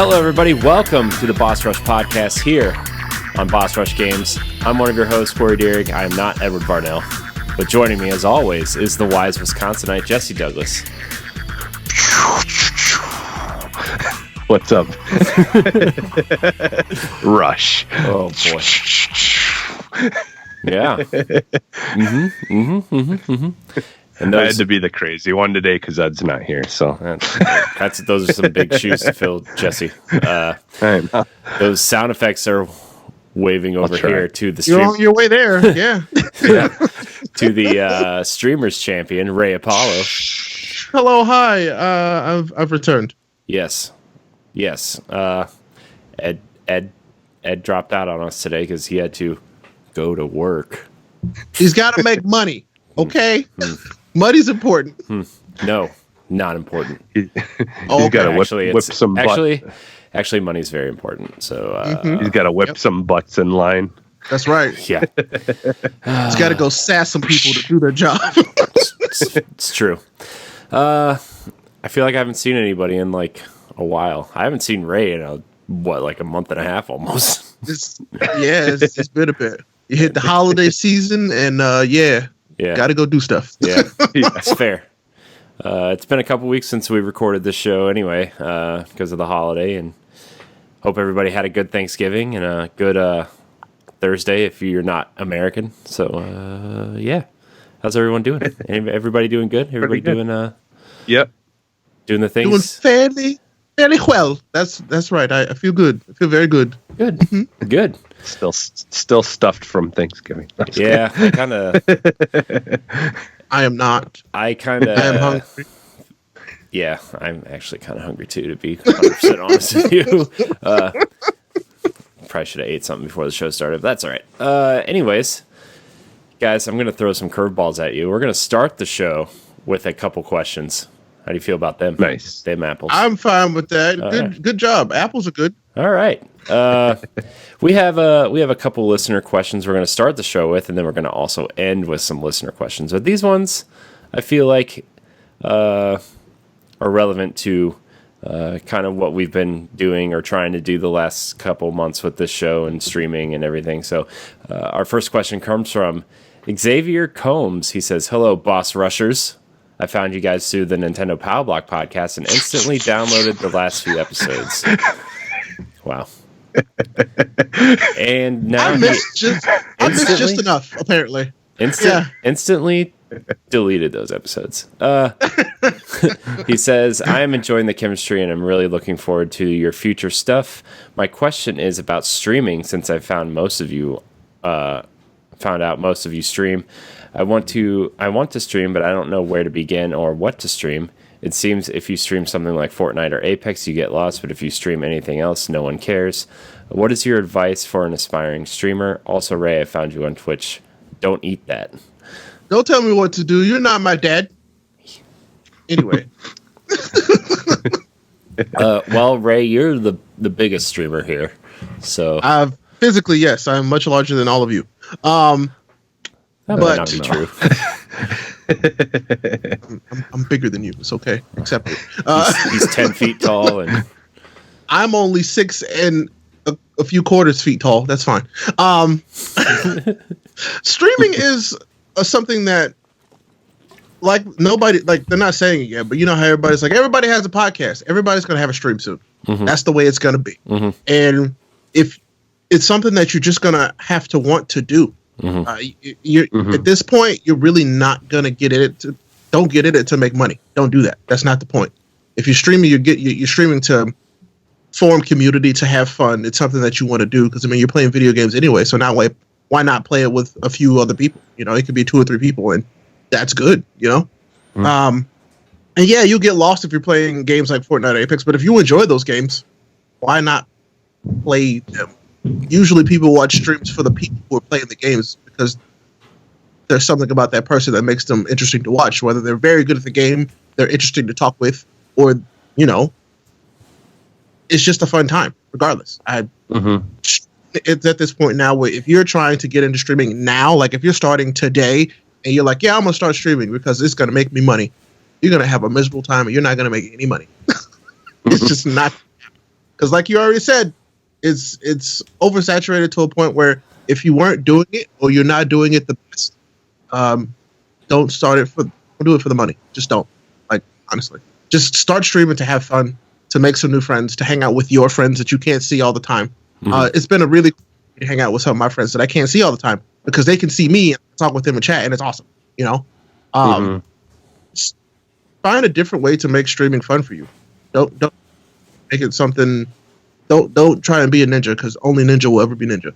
Hello, everybody. Welcome to the Boss Rush podcast here on Boss Rush Games. I'm one of your hosts, Corey Deering. I am not Edward Barnell, but joining me, as always, is the wise Wisconsinite Jesse Douglas. What's up? Rush. Oh, boy. Yeah. And I had to be the crazy one today because Ed's not here. So those are some big shoes to fill, Jesse. Those sound effects are waving over here to the stream. You're on your way there, yeah. To the streamers champion, Ray Apollo. Hello, hi. I've returned. Yes. Ed dropped out on us today because he had to go to work. He's got to make money, okay? Money's important. No, not important. He's got to whip some butts. Actually, money's very important. So he's got to whip some butts in line. That's right. Yeah. He's got to go sass some people to do their job. It's true. I feel like I haven't seen anybody in like a while. I haven't seen Ray in a month and a half almost. It's been a bit. You hit the holiday season, and got to go do stuff. Yeah, that's fair. It's been a couple weeks since we recorded this show anyway, because of the holiday, and hope everybody had a good Thanksgiving and a good Thursday if you're not American. So, how's everyone doing? Everybody doing good? Everybody doing doing the things? Doing fairly well. That's right. I feel good. I feel very good. Good. Mm-hmm. Good. Still stuffed from Thanksgiving. Yeah, I kind of. I am not. I am hungry. Yeah, I'm actually kind of hungry too, to be 100% honest with you. Probably should have ate something before the show started, but that's all right. Anyways, guys, I'm going to throw some curveballs at you. We're going to start the show with a couple questions. How do you feel about them? Nice. Them apples. I'm fine with that. Right. Good job. Apples are good. All right. We have a couple listener questions we're going to start the show with, and then we're going to also end with some listener questions. But these ones, I feel like, are relevant to kind of what we've been doing or trying to do the last couple months with this show and streaming and everything. So our first question comes from Xavier Combs. He says, "Hello, Boss Rushers. I found you guys through the Nintendo Power Block podcast and instantly downloaded the last few episodes." Wow. And now I missed just enough, apparently. Instantly deleted those episodes. He says, "I am enjoying the chemistry and I'm really looking forward to your future stuff. My question is about streaming, since I found out most of you stream. I want to stream, but I don't know where to begin or what to stream. It seems if you stream something like Fortnite or Apex, you get lost, but if you stream anything else, no one cares. What is your advice for an aspiring streamer? Also, Ray, I found you on Twitch. Don't eat that." Don't tell me what to do. You're not my dad. Anyway. Well, Ray, you're the biggest streamer here. So physically, yes, I'm much larger than all of you. That might not be true. I'm bigger than you. It's okay. Accept it. He's 10 feet tall, and I'm only 6 and a few quarters feet tall. That's fine. Streaming is something that, like, nobody, like, they're not saying it yet, but you know how everybody has a podcast. Everybody's going to have a stream soon. Mm-hmm. That's the way it's going to be. Mm-hmm. And if it's something that you're just going to have to want to do, at this point, you're really not going to get it. Don't get it to make money. Don't do that. That's not the point. If you're streaming, you're streaming to form community, to have fun. It's something that you want to do because, I mean, you're playing video games anyway. So now why not play it with a few other people? You know, it could be 2 or 3 people, and that's good. You know, and yeah, you'll get lost if you're playing games like Fortnite or Apex. But if you enjoy those games, why not play them? Usually people watch streams for the people who are playing the games because there's something about that person that makes them interesting to watch, whether they're very good at the game, they're interesting to talk with, or, you know, it's just a fun time, regardless. It's at this point now where if you're trying to get into streaming now, like if you're starting today and you're like, yeah, I'm going to start streaming because it's going to make me money, you're going to have a miserable time and you're not going to make any money. It's just not, Because like you already said, it's oversaturated to a point where if you weren't doing it or you're not doing it the best, don't do it for the money. Just don't. Like, honestly, just start streaming to have fun, to make some new friends, to hang out with your friends that you can't see all the time. It's been a really cool to hang out with some of my friends that I can't see all the time because they can see me and talk with them and chat, and it's awesome. You know, find a different way to make streaming fun for you. Don't make it something. Don't try and be a ninja because only ninja will ever be ninja.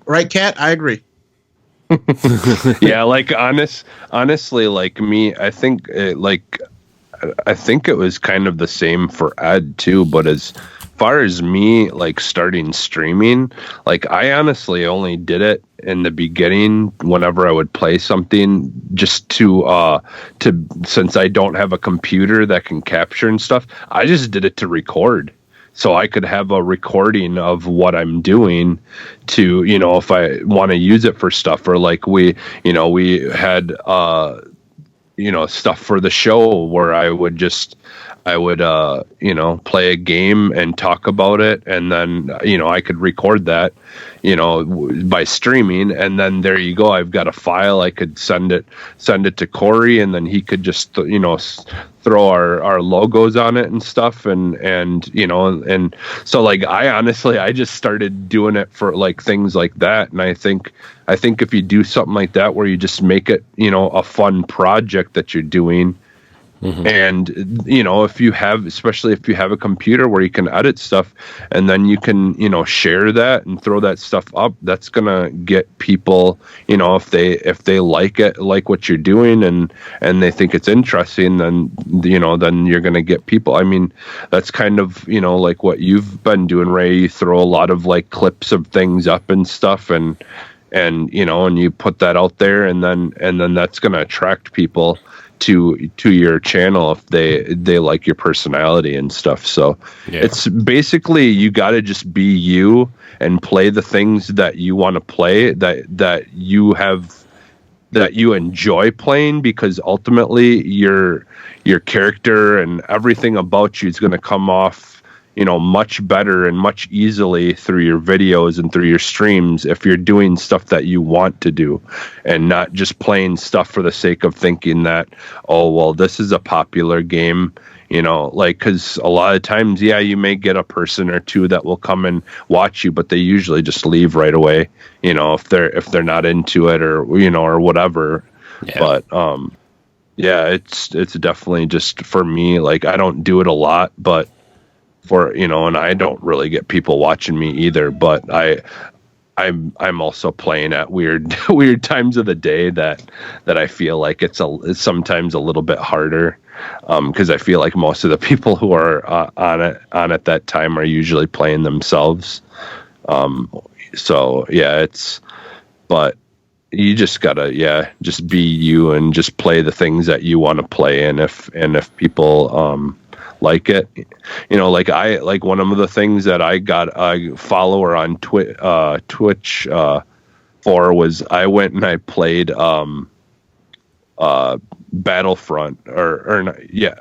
Right, Kat? I agree. Yeah, like honestly, like me, I think it was kind of the same for Ed too. But as far as me, like starting streaming, like I honestly only did it in the beginning whenever I would play something, just to since I don't have a computer that can capture and stuff, I just did it to record. So I could have a recording of what I'm doing to, you know, if I want to use it for stuff, or like we had, you know, stuff for the show where I would you know, play a game and talk about it. And then, you know, I could record that, you know, by streaming. And then there you go. I've got a file. I could send it to Corey, and then he could just, you know, throw our logos on it and stuff. And, you know, and so like, I just started doing it for like things like that. And I think if you do something like that, where you just make it, you know, a fun project that you're doing, and, you know, especially if you have a computer where you can edit stuff, and then you can, you know, share that and throw that stuff up, that's going to get people, you know, if they like it, like what you're doing, and they think it's interesting, then, you know, then you're going to get people. I mean, that's kind of, you know, like what you've been doing, Ray. You throw a lot of like clips of things up and stuff, and you know, and you put that out there, and then that's going to attract people to your channel if they like your personality and stuff. So it's basically, you got to just be you and play the things that you want to play, that you enjoy playing, because ultimately your character and everything about you is going to come off, you know, much better and much easily through your videos and through your streams if you're doing stuff that you want to do, and not just playing stuff for the sake of thinking that, oh, well, this is a popular game, you know, like, because a lot of times, yeah, you may get a person or two that will come and watch you, but they usually just leave right away, you know, if they're not into it, or, you know, or whatever. But yeah, it's definitely, just for me, like, I don't do it a lot, but for, you know, and I don't really get people watching me either, but I'm also playing at weird times of the day that I feel like it's sometimes a little bit harder, because I feel like most of the people who are on at that time are usually playing themselves. So yeah, but you just gotta just be you and just play the things that you want to play, and if people like it, you know, like one of the things that I got a follower on Twitch for was, I went and I played Battlefront the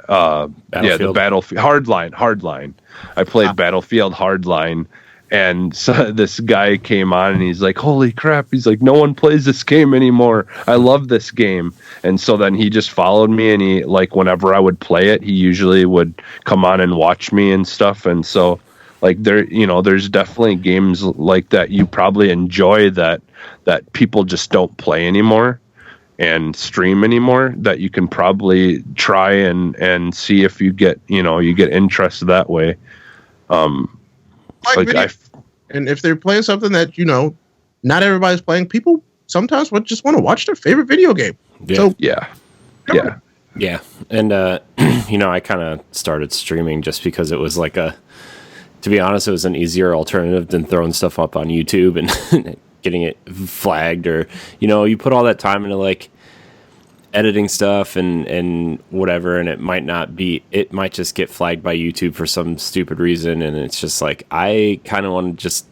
Battlefield Hardline. I played Battlefield Hardline. And so this guy came on and he's like, holy crap. He's like, no one plays this game anymore. I love this game. And so then he just followed me, and he, like, whenever I would play it, he usually would come on and watch me and stuff. And so, like, there, you know, there's definitely games like that you probably enjoy that people just don't play anymore and stream anymore, that you can probably try and see if you get interest that way. And if they're playing something that, you know, not everybody's playing, people sometimes would just want to watch their favorite video game. So yeah. And you know, I kind of started streaming just because it was like to be honest, it was an easier alternative than throwing stuff up on YouTube and getting it flagged, or, you know, you put all that time into like editing stuff and whatever, and it might just get flagged by YouTube for some stupid reason, and it's just like, I kind of want to just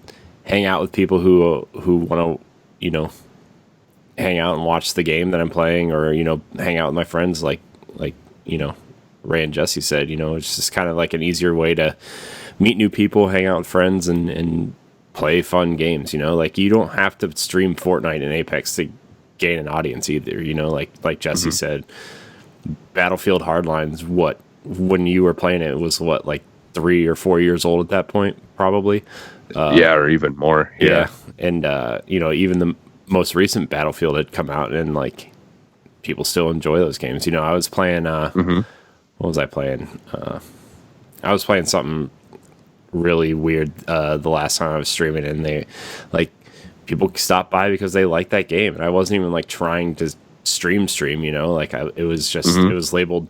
hang out with people who want to, you know, hang out and watch the game that I'm playing, or, you know, hang out with my friends, like you know, Ray and Jesse said, it's just kind of like an easier way to meet new people, hang out with friends, and play fun games. Like you don't have to stream Fortnite and Apex to gain an audience either. Like Jesse said, Battlefield Hardline's when you were playing it was like 3 or 4 years old at that point, probably. Or even more. Yeah. And even the most recent Battlefield had come out, and like people still enjoy those games. I was playing what was I playing? I was playing something really weird the last time I was streaming, and they like people stopped by because they liked that game, and I wasn't even like trying to stream, like it was just it was labeled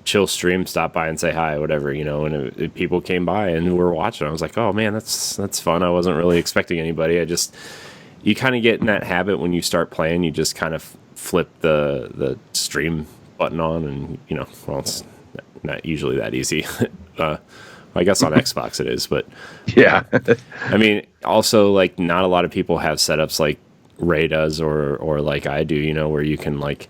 chill stream, stop by and say hi, whatever, and people came by and were watching. I was like, oh man, that's fun. I wasn't really expecting anybody. You kind of get in that habit when you start playing, you just kind of flip the stream button on, and well, it's not usually that easy. I guess on Xbox it is, but yeah. I mean, also like not a lot of people have setups like Ray does or like I do, where you can like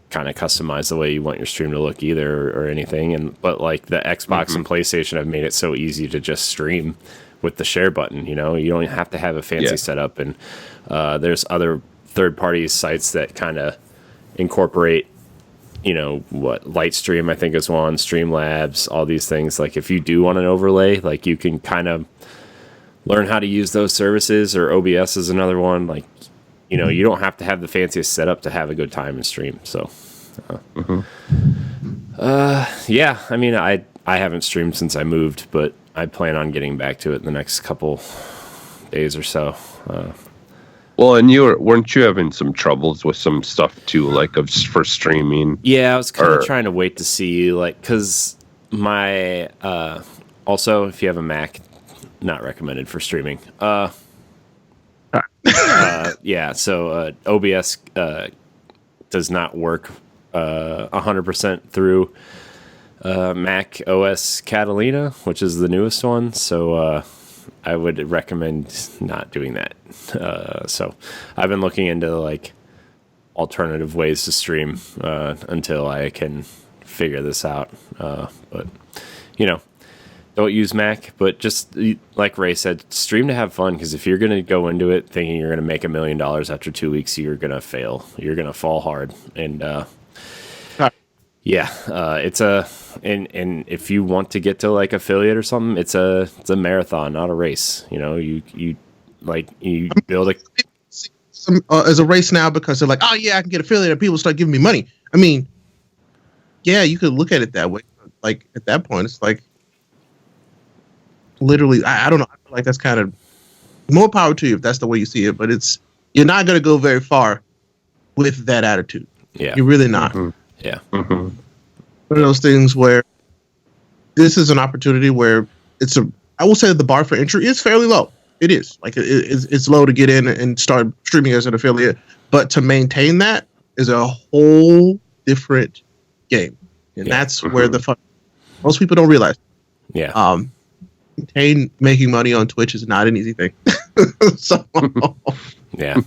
kind of customize the way you want your stream to look either or anything. But like the Xbox and PlayStation have made it so easy to just stream with the share button. You don't have to have a fancy setup, and there's other third-party sites that kind of incorporate Lightstream, I think is one, Streamlabs, all these things. Like if you do want an overlay, like you can kind of learn how to use those services, or OBS is another one. Like you don't have to have the fanciest setup to have a good time and stream. So yeah, I mean I haven't streamed since I moved, but I plan on getting back to it in the next couple days or so. Well, and weren't you having some troubles with some stuff too, like for streaming? Yeah, I was kind of trying to wait to see, like, because my also, if you have a Mac, not recommended for streaming. Yeah, so OBS does not work 100% through Mac OS Catalina, which is the newest one. So I would recommend not doing that. So I've been looking into like alternative ways to stream until I can figure this out. But don't use Mac, but just like Ray said, stream to have fun. Because if you're going to go into it thinking you're going to make $1 million after 2 weeks, you're going to fail. You're going to fall hard. And yeah, it's and if you want to get to like affiliate or something, it's a marathon, not a race. You build a as a race now, because they're like, oh yeah, I can get affiliate and people start giving me money. I mean, yeah, you could look at it that way. Like at that point, it's like literally, I don't know. I feel like that's kind of more power to you if that's the way you see it. But you're not going to go very far with that attitude. Yeah, you're really not. Mm-hmm. Yeah. One of those things where this is an opportunity where I will say the bar for entry is fairly low. It is like it's low to get in and start streaming as an affiliate, but to maintain that is a whole different game, and that's where the fun. Most people don't realize. Yeah. Making money on Twitch is not an easy thing. So yeah.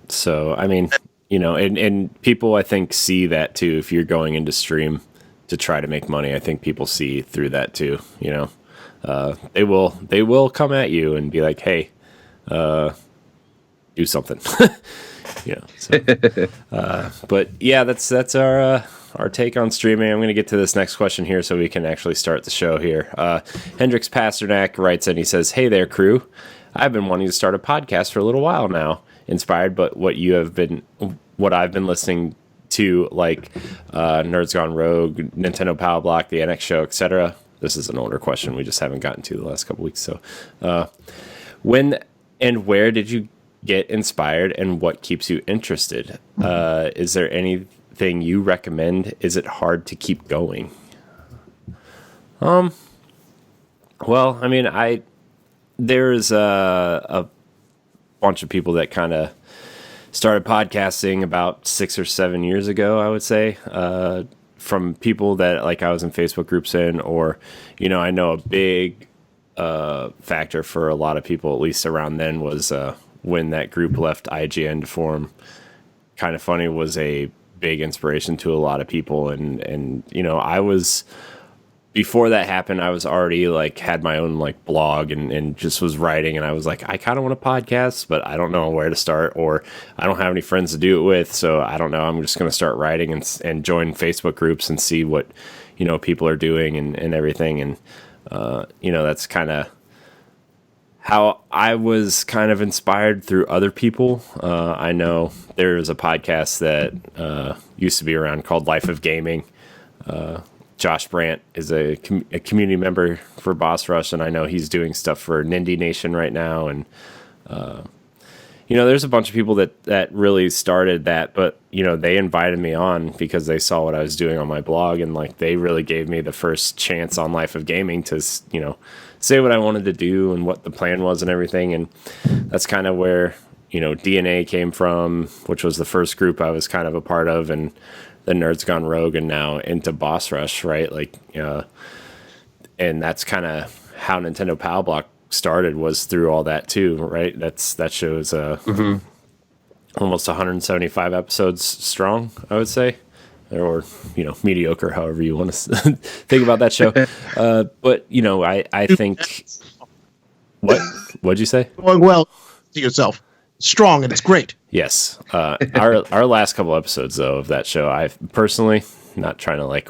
So I mean, and people I think see that too. If you're going into stream to try to make money, I think people see through that too. They will come at you and be like, hey, do something. But yeah, that's our take on streaming. I'm going to get to this next question here so we can actually start the show here. Hendrix Pasternak writes in, he says, hey there, crew. I've been wanting to start a podcast for a little while now, inspired by what I've been listening to, like Nerds Gone Rogue, Nintendo Power Block, the NX Show, etc. This is an older question we just haven't gotten to the last couple weeks. So when and where did you get inspired, and what keeps you interested? Is there anything you recommend? Is it hard to keep going? Well, I mean, there's a bunch of people that kind of started podcasting about 6 or 7 years ago, I would say, from people that like I was in Facebook groups in, or, I know a big factor for a lot of people, at least around then, was when that group left IGN to form Kind of Funny was a big inspiration to a lot of people. And I was, before that happened, I was already like had my own like blog and just was writing, and I was like, I kind of want a podcast, but I don't know where to start, or I don't have any friends to do it with, so I don't know. I'm just going to start writing and join Facebook groups and see what people are doing and everything, and that's kind of how I was kind of inspired through other people. I know there's a podcast that used to be around called Life of Gaming. Josh Brandt is a community member for Boss Rush, and I know he's doing stuff for Nindy Nation right now. And there's a bunch of people that really started that, but they invited me on because they saw what I was doing on my blog, and like they really gave me the first chance on Life of Gaming to say what I wanted to do and what the plan was and everything. And that's kind of where DNA came from, which was the first group I was kind of a part of, and the Nerds Gone Rogue, and now into Boss Rush, right? Like, and that's kind of how Nintendo Pal Block started, was through all that too, right? That show's almost 175 episodes strong, I would say, or mediocre, however you want to think about that show. But I think what'd you say? Going well to yourself. Strong, and it's great. Yes. Our last couple episodes, though, of that show, I've personally, not trying to like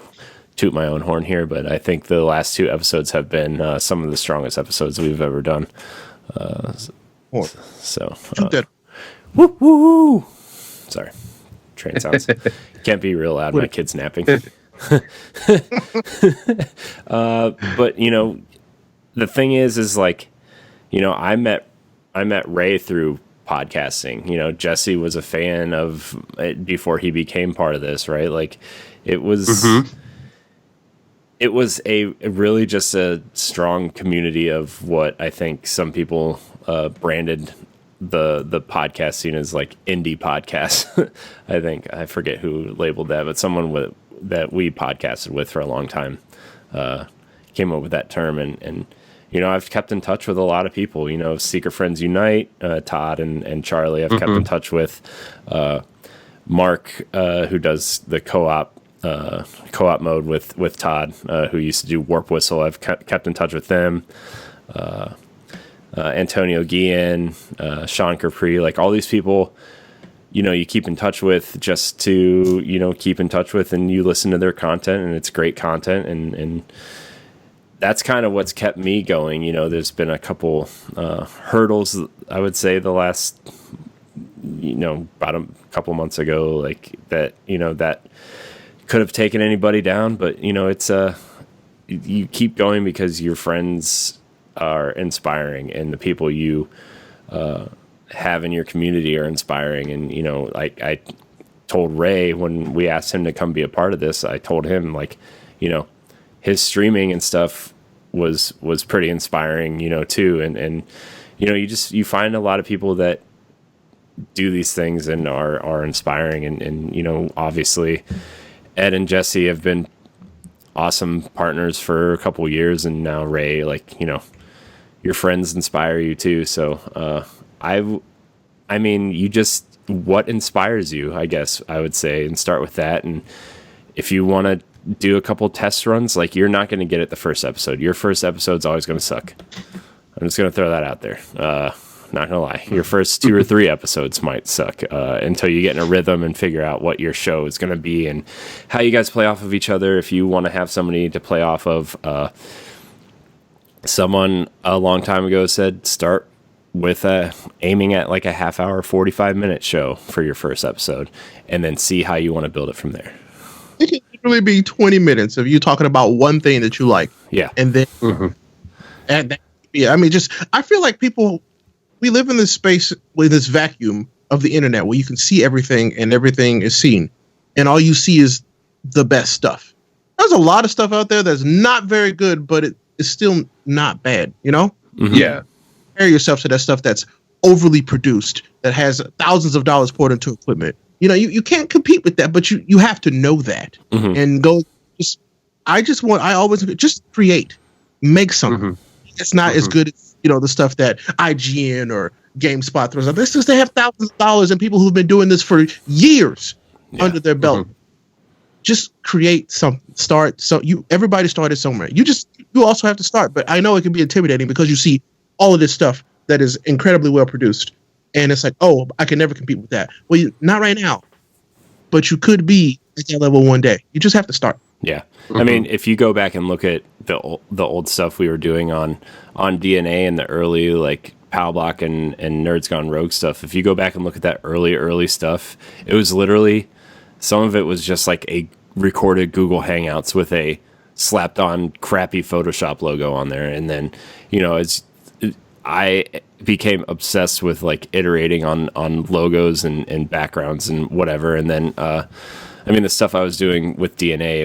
toot my own horn here, but I think the last 2 episodes have been some of the strongest episodes we've ever done. So, woo woo. Sorry, train sounds. Can't be real loud. My kid's napping. But the thing is like, I met Ray through podcasting. Jesse was a fan of it before he became part of this, right? Like it was it was a really just a strong community of what I think some people branded the podcast scene as like indie podcasts. I forget who labeled that, but someone that we podcasted with for a long time came up with that term, and I've kept in touch with a lot of people. Secret Friends Unite, Todd and Charlie. I've kept in touch with Mark, who does the co-op mode with Todd, who used to do Warp Whistle. I've kept in touch with them. Antonio Guillen, Sean Capri, like all these people, you keep in touch with just to, keep in touch with, and you listen to their content, and it's great content, and that's kind of what's kept me going. There's been a couple hurdles, I would say, the last, about a couple months ago, like that, that could have taken anybody down. But, it's you keep going because your friends are inspiring, and the people you have in your community are inspiring. And, I told Ray when we asked him to come be a part of this, I told him, like, his streaming and stuff was pretty inspiring, too. And you find a lot of people that do these things and are inspiring. And obviously Ed and Jesse have been awesome partners for a couple years. And now Ray, like, your friends inspire you too. So, what inspires you, I guess I would say, and start with that. And if you want to do a couple test runs, like, you're not going to get it the first episode. Your first episode's always going to suck. I'm just going to throw that out there. Not going to lie. Your first 2 or 3 episodes might suck until you get in a rhythm and figure out what your show is going to be and how you guys play off of each other. If you want to have somebody to play off of, someone a long time ago said, start with aiming at like a half hour, 45-minute show for your first episode, and then see how you want to build it from there. It can literally be 20 minutes of you talking about one thing that you like. Yeah. And then, I feel like we live in this space with this vacuum of the internet where you can see everything and everything is seen, and all you see is the best stuff. There's a lot of stuff out there that's not very good, but it is still not bad, Mm-hmm. Yeah. Compare yourself to that stuff that's overly produced, that has thousands of dollars poured into equipment. You can't compete with that, but you have to know that and go. I always just create, make something. Mm-hmm. It's not as good as the stuff that IGN or GameSpot throws up. It's just they have thousands of dollars and people who've been doing this for years. under their belt. Just create something. Everybody started somewhere. You also have to start, but I know it can be intimidating because you see all of this stuff that is incredibly well produced, and it's like, oh, I can never compete with that. Well, not right now, but you could be at that level one day. You just have to start. Yeah. I mean, if you go back and look at the old stuff we were doing on DNA and the early like Pow Block and Nerds Gone Rogue stuff, if you go back and look at that early stuff, it was literally, some of it was just like a recorded Google Hangouts with a slapped on crappy Photoshop logo on there. And then, I became obsessed with like iterating on logos and backgrounds and whatever. And then, the stuff I was doing with DNA,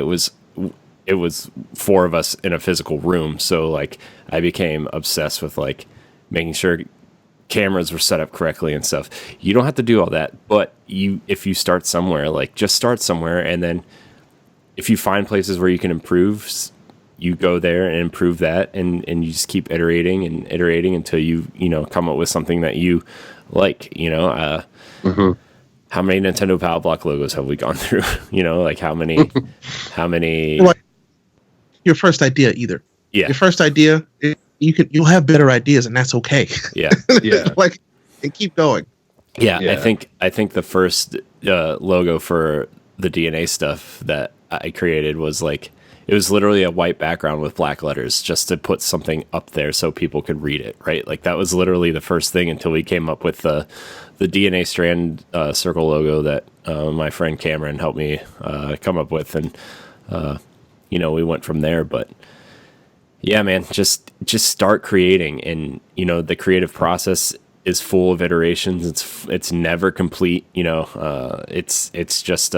it was 4 of us in a physical room. So like I became obsessed with like making sure cameras were set up correctly and stuff. You don't have to do all that, but if you start somewhere, like just start somewhere. And then if you find places where you can improve, you go there and improve that. And you just keep iterating until you come up with something that you like, How many Nintendo Power Block logos have we gone through? Like how many your first idea either. Yeah. Your first idea, you'll have better ideas, and that's okay. Yeah. Yeah. And keep going. Yeah. I think the first logo for the DNA stuff that I created was like, it was literally a white background with black letters just to put something up there so people could read it, right? Like that was literally the first thing until we came up with the DNA strand circle logo that my friend Cameron helped me come up with, and we went from there. But yeah, man, just start creating, and the creative process is full of iterations. It's never complete. It's just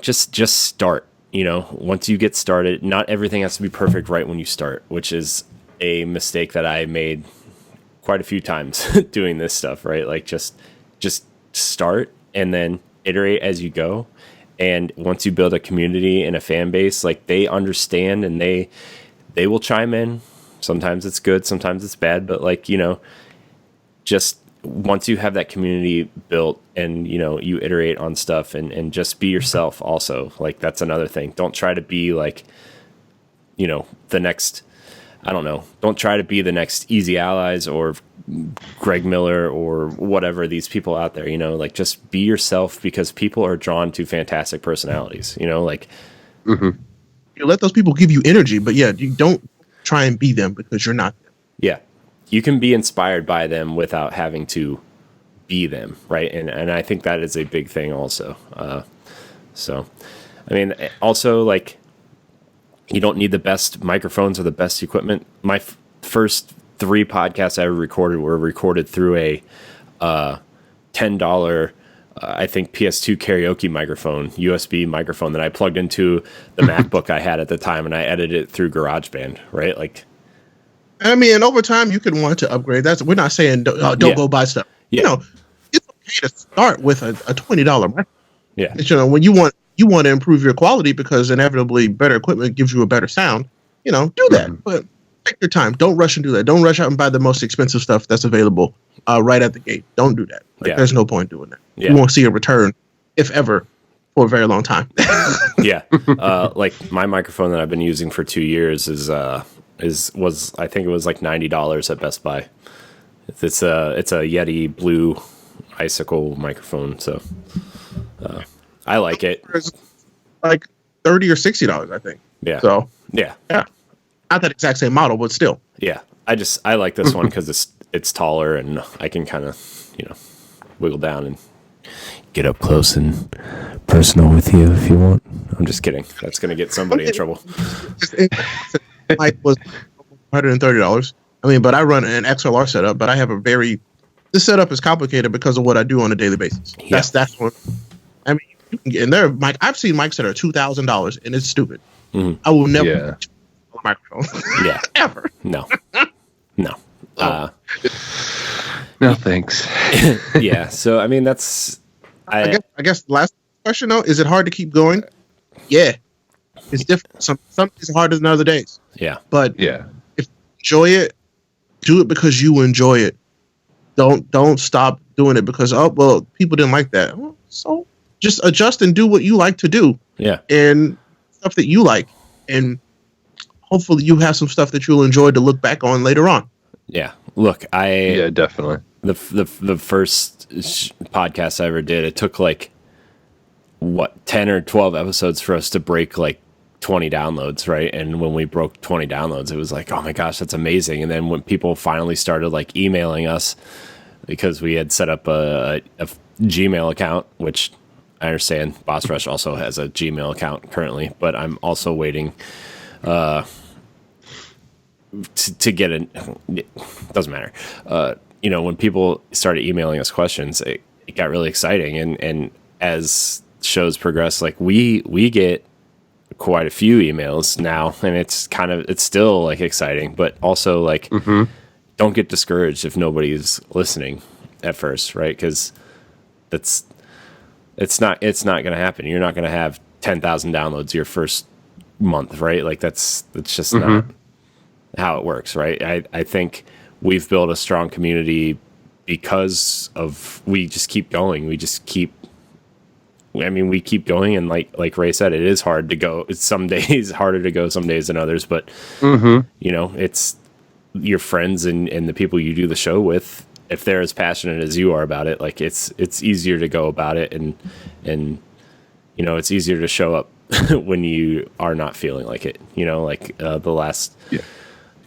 just start. Once you get started, not everything has to be perfect right when you start, which is a mistake that I made quite a few times doing this stuff, right? Like just start and then iterate as you go. And once you build a community and a fan base, like they understand and they will chime in. Sometimes it's good, sometimes it's bad, but like, just once you have that community built and, you iterate on stuff and just be yourself also. Like that's another thing. Don't try to be like, the next, I don't know. Don't try to be the next Easy Allies or Greg Miller or whatever, these people out there, like just be yourself, because people are drawn to fantastic personalities, like. You let those people give you energy, but yeah, you don't try and be them because you're not them. Yeah. You can be inspired by them without having to be them. Right. And I think that is a big thing also. Also like, you don't need the best microphones or the best equipment. My first 3 podcasts I recorded were recorded through a $10, I think PS2 karaoke microphone, USB microphone that I plugged into the MacBook I had at the time, and I edited it through GarageBand, right? Like, over time you could want to upgrade. We're not saying don't go buy stuff. Yeah. It's okay to start with a $20 microphone. Yeah. When you want to improve your quality because inevitably better equipment gives you a better sound, do that. But take your time. Don't rush and do that. Don't rush out and buy the most expensive stuff that's available right at the gate. Don't do that. There's no point doing that. Yeah. You won't see a return, if ever, for a very long time. Yeah. Like my microphone that I've been using for 2 years was I think it was like $90 at Best Buy. It's a Yeti Blue Icicle microphone, so I like it. It's like $30 or $60, I think. Yeah. So yeah. Not that exact same model, but still. Yeah. I like this one because it's taller and I can kind of wiggle down and get up close and personal with you if you want. I'm just kidding. That's gonna get somebody in trouble. Mike was $130. But I run an XLR setup, but I have this setup is complicated because of what I do on a daily basis. Yeah. That's what you can get in there. Mike, I've seen mics that are $2,000 and it's stupid. Mm-hmm. I will never a microphone. Yeah. Ever. No. No, thanks. Yeah. So that's I guess the last question though, is it hard to keep going? Yeah. It's different. Some days are harder than other days. Yeah. But yeah, if you enjoy it, do it because you enjoy it. Don't stop doing it because people didn't like that. Well, So just adjust and do what you like to do. Yeah. And stuff that you like. And hopefully you have some stuff that you'll enjoy to look back on later on. Yeah. Look, Yeah, definitely. The first podcast I ever did, it took like 10 or 12 episodes for us to break like 20 downloads, right? And when we broke 20 downloads, it was like, oh my gosh, that's amazing. And then when people finally started like emailing us, because we had set up a Gmail account, which I understand Boss Rush also has a Gmail account currently, but I'm also waiting to get it doesn't matter. When people started emailing us questions, it got really exciting. And as shows progress, like we get quite a few emails now, and it's still like exciting, but also like don't get discouraged if nobody's listening at first, right? Because it's not going to happen. You're not going to have 10,000 downloads your first month, right? Like that's just not how it works, right? I think we've built a strong community because of we just keep going. We keep going, and like Ray said, it is hard to go. It's some days harder to go some days than others, but it's your friends and the people you do the show with. If they're as passionate as you are about it, like it's easier to go about it, and it's easier to show up when you are not feeling like it. The last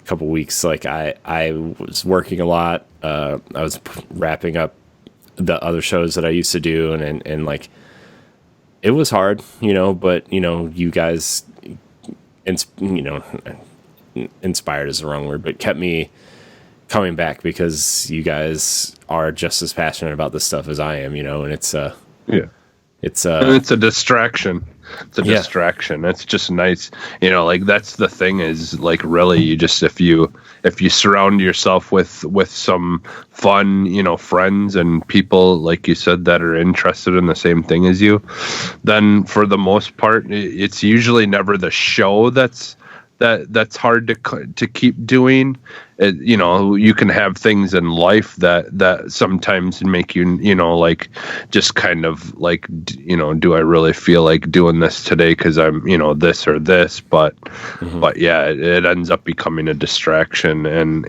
couple weeks, like I was working a lot. I was wrapping up the other shows that I used to do, and like it was hard, but you guys, inspired is the wrong word, but kept me coming back because you guys are just as passionate about this stuff as I am, and it's and it's a distraction. It's a distraction. It's just nice, like that's the thing is like really you just if you surround yourself with some fun, friends and people like you said that are interested in the same thing as you, then for the most part it's usually never the show that's hard to keep doing. You can have things in life that sometimes make you, like just kind of like, do I really feel like doing this today? Cause I'm, this or this, but yeah, it ends up becoming a distraction and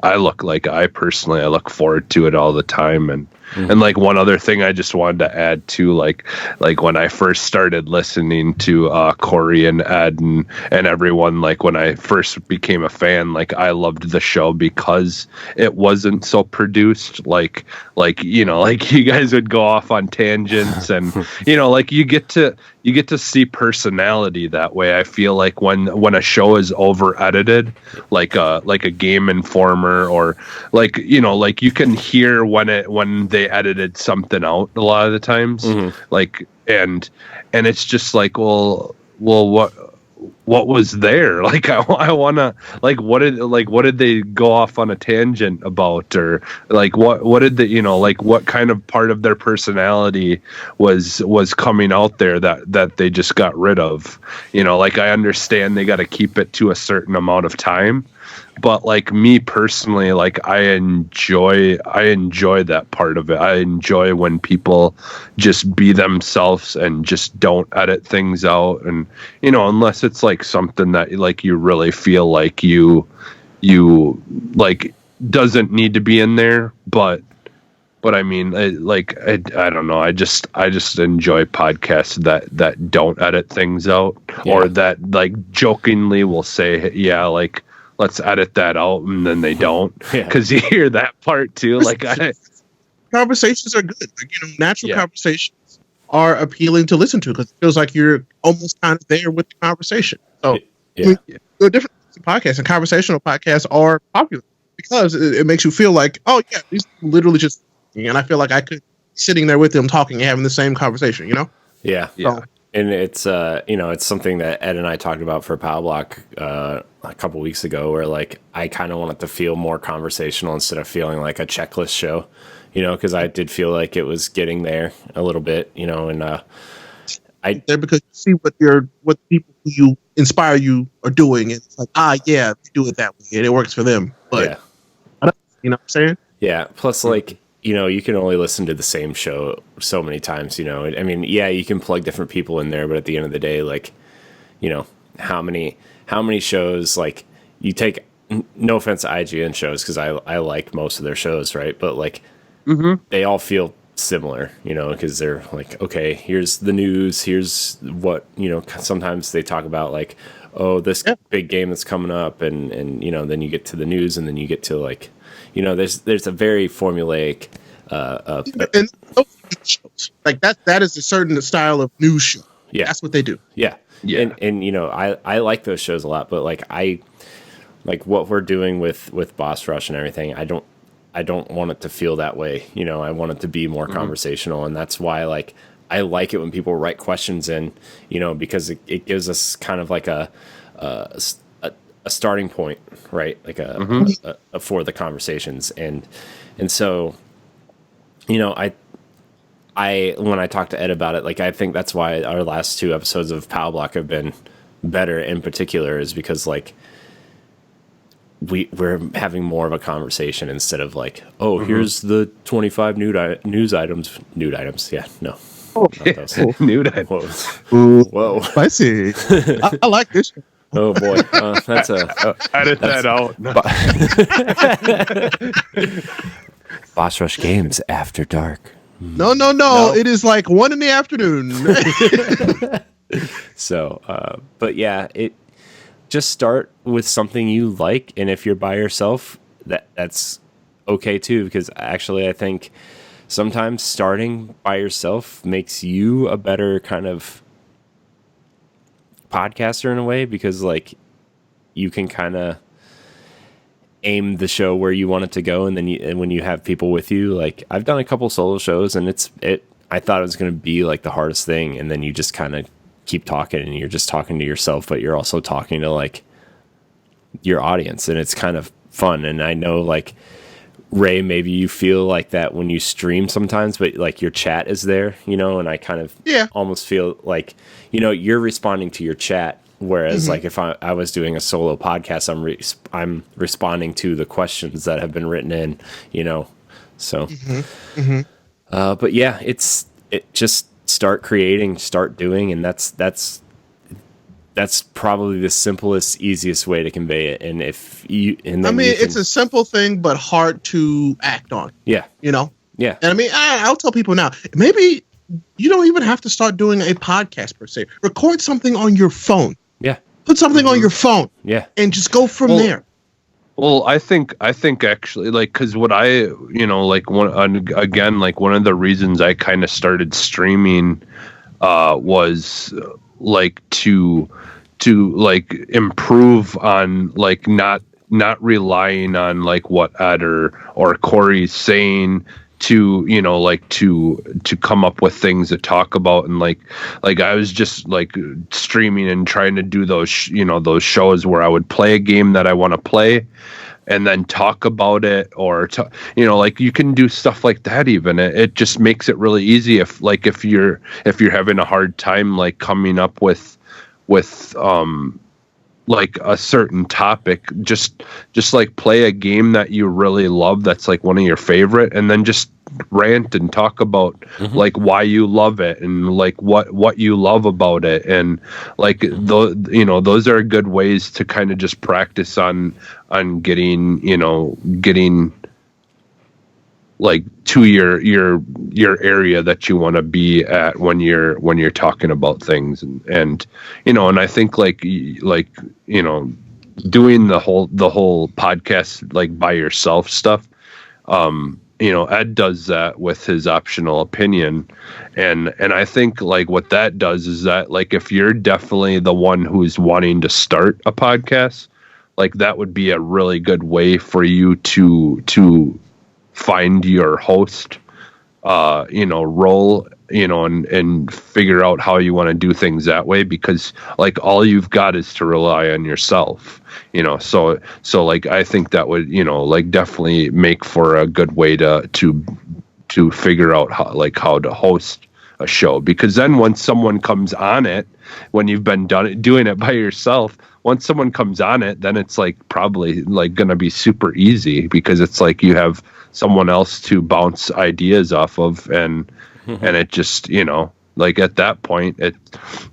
I look forward to it all the time. And like one other thing I just wanted to add to like when I first started listening to Corey and Ed and everyone, like when I first became a fan, like I loved the show because it wasn't so produced, like you guys would go off on tangents and like you get to see personality that way. I feel like when a show is over edited, like a Game Informer or like you can hear when they edited something out a lot of the times, like and it's just like well what was there? Like I wanna like what did they go off on a tangent about, or like what did the like what kind of part of their personality was coming out there that they just got rid of? Like I understand they got to keep it to a certain amount of time, but like me personally, like I enjoy that part of it. I enjoy when people just be themselves and just don't edit things out, and unless it's like something that like you really feel like you like doesn't need to be in there, but I mean, I don't know. I just enjoy podcasts that don't edit things out, or that like jokingly will say, yeah, like let's edit that out, and then they don't, because you hear that part too. Like conversations are good. Like, natural conversations are appealing to listen to because it feels like you're almost kind of there with the conversation. So there are different podcasts, and conversational podcasts are popular because it makes you feel like, oh yeah, these literally just. And I feel like I could be sitting there with them talking and having the same conversation, Yeah. So, and it's, it's something that Ed and I talked about for Pow Block a couple weeks ago, where like I kind of want it to feel more conversational instead of feeling like a checklist show, because I did feel like it was getting there a little bit, and there because you see what the people who you inspire you are doing. And it's like, they do it that way and it works for them. But you know what I'm saying? Yeah. Plus, like, you know, you can only listen to the same show so many times, you know. I mean, yeah, you can plug different people in there, but at the end of the day, like, you know, how many shows, like, you take, no offense to IGN shows, because I like most of their shows, right? But, like, they all feel similar, you know, because they're like, okay, here's the news, here's what, you know, sometimes they talk about, like, oh, this big game that's coming up, and you know, then you get to the news, and then you get to, like, you know, there's a very formulaic and shows like that is a certain style of news show. Yeah, that's what they do. Yeah. And you know, I like those shows a lot, but like like what we're doing with Boss Rush and everything, I don't want it to feel that way. You know, I want it to be more conversational, and that's why, like, I like it when people write questions in, you know, because it gives us kind of like a starting point, right? Like a for the conversations, and so, you know, I when I talked to Ed about it, like, I think that's why our last 2 episodes of Pow Block have been better in particular, is because, like, we're having more of a conversation instead of like, oh, here's the 25 news items. Yeah, no. Nude items. Whoa. Spicy. I like this. Oh boy, that's edit that out. Boss Rush Games After Dark. No. It is like 1 PM. So, but yeah, just start with something you like, and if you're by yourself, that's okay too. Because actually, I think sometimes starting by yourself makes you a better kind of podcaster in a way, because, like, you can kind of aim the show where you want it to go, and then when you have people with you, like, I've done a couple solo shows, and I thought it was going to be like the hardest thing, and then you just kind of keep talking, and you're just talking to yourself, but you're also talking to, like, your audience, and it's kind of fun. And I know, like, Ray, maybe you feel like that when you stream sometimes, but, like, your chat is there, you know, and I kind of almost feel like, you know, you're responding to your chat, whereas like if I was doing a solo podcast, I'm responding to the questions that have been written in, you know, so but yeah, it just start creating, start doing, and that's probably the simplest, easiest way to convey it. And it's a simple thing, but hard to act on. Yeah. You know? Yeah. And I mean, I'll tell people now, maybe you don't even have to start doing a podcast per se. Record something on your phone. Yeah. Put something on your phone. Yeah. And just go from there. Well, I think actually, like, because what I, you know, like, one of the reasons I kind of started streaming was like to like improve on, like, not relying on, like, what Ed or Corey's saying to, you know, like, to come up with things to talk about. And like I was just, like, streaming and trying to do those those shows where I would play a game that I want to play and then talk about it, or you know, like, you can do stuff like that. Even it just makes it really easy if you're having a hard time, like, coming up with like a certain topic, just like play a game that you really love, that's like one of your favorite, and then just rant and talk about like why you love it, and like what you love about it, and like those are good ways to kind of just practice on getting like to your area that you want to be at when you're talking about things, and you know, and I think like you know, doing the whole podcast, like, by yourself stuff, you know, Ed does that with his optional opinion, and I think, like, what that does is that, like, if you're definitely the one who's wanting to start a podcast, like, that would be a really good way for you to find your host role, you know, and figure out how you want to do things that way, because, like, all you've got is to rely on yourself, you know. So like, I think that would, you know, like, definitely make for a good way to figure out how to host a show, because then once someone comes on it, when you've been doing it by yourself, once someone comes on it, then it's like probably like going to be super easy because it's like you have someone else to bounce ideas off of, and it just, you know, like at that point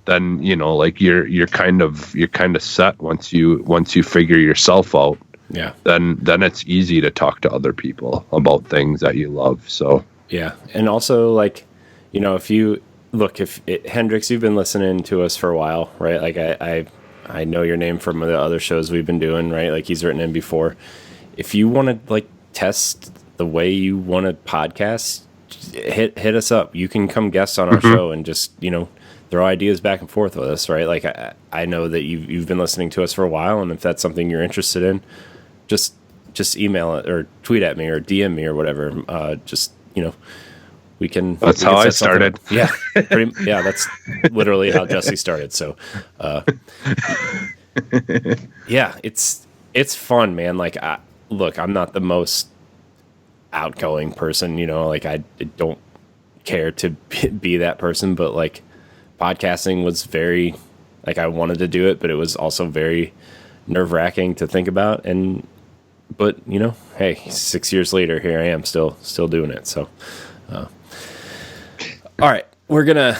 then, you know, like you're kind of set once you figure yourself out. Yeah. Then it's easy to talk to other people about things that you love. So yeah. And also, like, you know, Hendrix, you've been listening to us for a while, right? Like I know your name from the other shows we've been doing, right? Like he's written in before. If you want to like test the way you want to podcast, hit us up. You can come guest on our show and just, you know, throw ideas back and forth with us, right? Like I know that you've been listening to us for a while, and if that's something you're interested in, just email it or tweet at me or DM me or whatever. Just, you know, that's how I started. Yeah. That's literally how Jesse started. So, yeah, it's fun, man. Like, I'm not the most outgoing person, you know, like I don't care to be that person, but like podcasting was very, like, I wanted to do it, but it was also very nerve-wracking to think about. But you know, hey, 6 years later, here I am still doing it. So, all right, we're gonna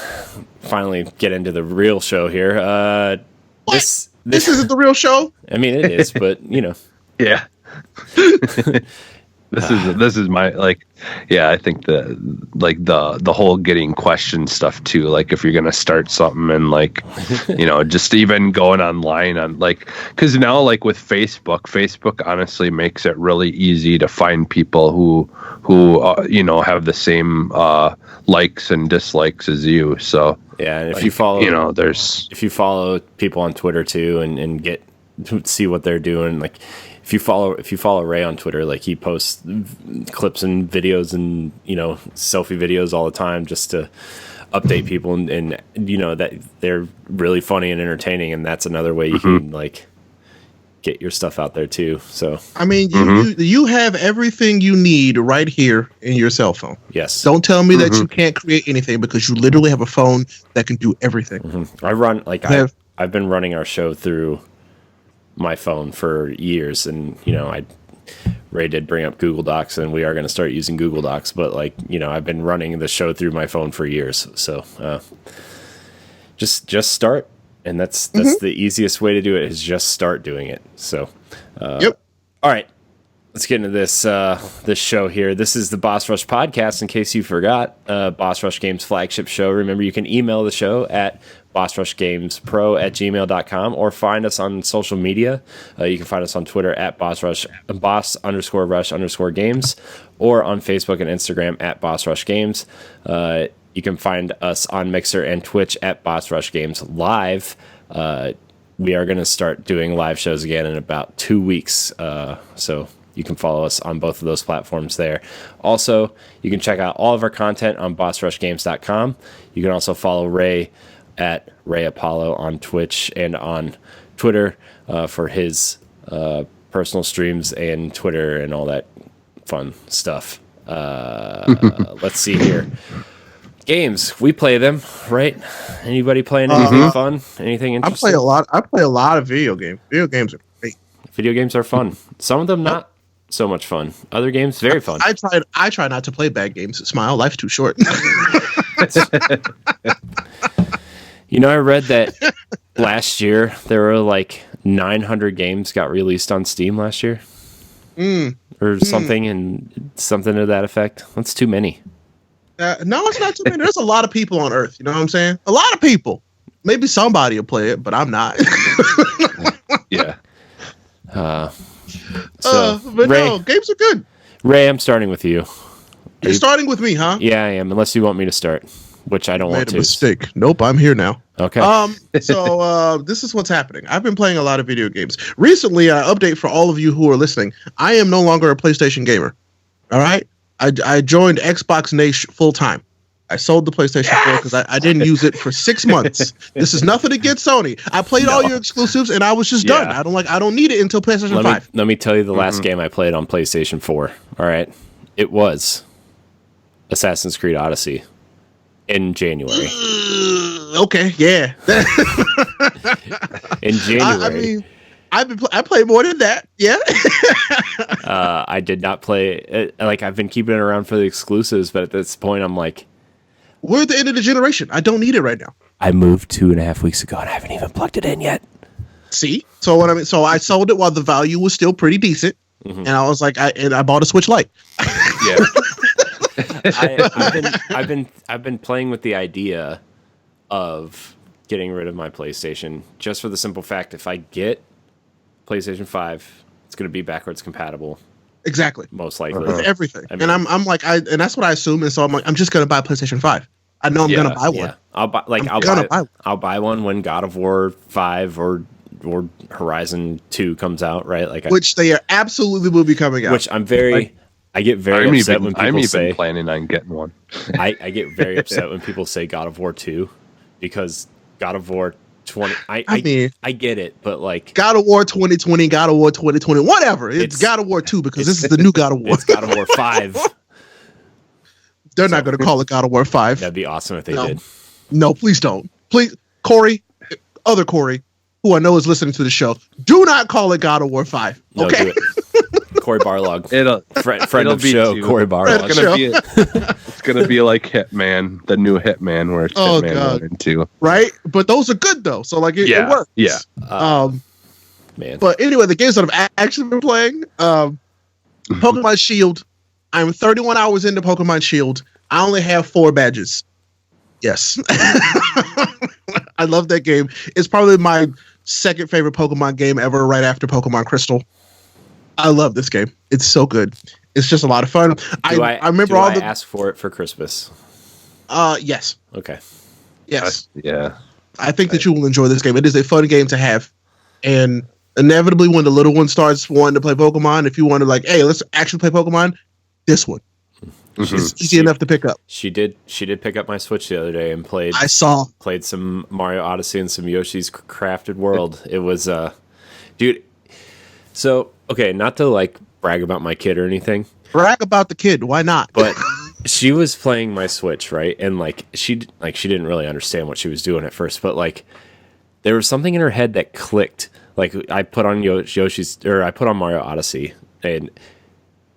finally get into the real show here. This isn't the real show. I mean, it is, but you know, yeah. This is my, like, yeah, I think the whole getting questioned stuff too, like if you're going to start something and like, you know, just even going online on like, cause now like with Facebook honestly makes it really easy to find people who you know, have the same, likes and dislikes as you. So yeah. And if like, you follow, you know, if you follow people on Twitter too, and get to see what they're doing, like, if you follow Ray on Twitter, like he posts clips and videos and, you know, selfie videos all the time just to update people, and you know that they're really funny and entertaining, and that's another way you can like get your stuff out there too. So I mean, you have everything you need right here in your cell phone. Yes. Don't tell me that you can't create anything, because you literally have a phone that can do everything. I run like I've been running our show through my phone for years, and you know, Ray did bring up Google Docs, and we are going to start using Google Docs, but like, you know, I've been running the show through my phone for years. So just start, and that's the easiest way to do it, is just start doing it. So yep. All right, let's get into this show here. This is the Boss Rush podcast, in case you forgot. Boss Rush Games flagship show. Remember, you can email the show at bossrushgamespro@gmail.com, or find us on social media. You can find us on Twitter at boss_rush_games, or on Facebook and Instagram at Boss Rush Games. You can find us on Mixer and Twitch at Boss Rush Games Live. We are going to start doing live shows again in about 2 weeks. So you can follow us on both of those platforms there. Also, you can check out all of our content on bossrushgames.com. You can also follow Ray at Ray Apollo on Twitch and on Twitter for his personal streams and Twitter and all that fun stuff. Let's see here. Games, we play them, right? Anybody playing anything fun? Anything interesting? I play a lot of video games. Video games are great. Video games are fun. Some of them not so much fun. Other games very fun. I try not to play bad games. Smile, life's too short. You know, I read that last year there were like 900 games got released on Steam last year, or something, and something to that effect. That's too many. No, it's not too many. There's a lot of people on Earth. You know what I'm saying? A lot of people. Maybe somebody will play it, but I'm not. Yeah. But Ray, no, games are good. Ray, I'm starting with you. You're starting with me, huh? Yeah, I am. Unless you want me to start, which I don't want to. Made a mistake. Nope, I'm here now. Okay. So this is what's happening. I've been playing a lot of video games. Recently, update for all of you who are listening. I am no longer a PlayStation gamer. All right? I joined Xbox Nation full time. I sold the PlayStation 4 because I didn't use it for 6 months. This is nothing against Sony. I played all your exclusives and I was just done. I don't need it until PlayStation 5. Let me tell you the last game I played on PlayStation 4. All right. It was Assassin's Creed Odyssey in January. Okay, yeah. in January. I mean, I played more than that. Yeah. I did not play it. Like, I've been keeping it around for the exclusives, but at this point, I'm like, we're at the end of the generation. I don't need it right now. I moved 2.5 weeks ago and I haven't even plugged it in yet. See? So what I mean, so I sold it while the value was still pretty decent. And I was like, I bought a Switch Lite. Yeah. I've been playing with the idea of getting rid of my PlayStation just for the simple fact if I get PlayStation 5, it's going to be backwards compatible. Exactly. Most likely. With everything. I mean, and I'm like, and that's what I assume. And so I'm like, I'm just going to buy a PlayStation 5. I know I'm going to buy one. Yeah. I'll buy one when God of War 5 or Horizon 2 comes out, right? Like, which they are absolutely will be coming out. Which I get very upset when people say. I'm planning on getting one. I get very upset when people say God of War 2 because God of War 20. I mean, I get it, but like God of War 2020, God of War 2020, whatever. It's God of War 2 because this is the new God of War. It's God of War 5. They're not going to call it God of War 5. That'd be awesome if they did. No, please don't. Please, Corey, other Corey, who I know is listening to the show, do not call it God of War 5. Okay. No, do it. Corey Barlog. Friend of the show, Corey Barlog. It's going to be like Hitman, the new Hitman, where it's Hitman 1 and 2. Right? But those are good, though. So, like, it works. Yeah. Man. But anyway, the games that I've actually been playing, Pokemon Shield. I'm 31 hours into Pokemon Shield. I only have 4 badges. Yes. I love that game. It's probably my second favorite Pokemon game ever, right after Pokemon Crystal. I love this game. It's so good. It's just a lot of fun. I remember all the. Ask for it for Christmas. Yes. Okay. Yes. Yeah. I think that you will enjoy this game. It is a fun game to have, and inevitably, when the little one starts wanting to play Pokemon, if you want to like, hey, let's actually play Pokemon, this one. It's easy enough to pick up. She did pick up my Switch the other day and played some Mario Odyssey and some Yoshi's Crafted World. It was dude. So, okay, not to like brag about my kid or anything. Brag about the kid, why not? But she was playing my Switch, right? And she didn't really understand what she was doing at first, but like there was something in her head that clicked. Like I put on I put on Mario Odyssey and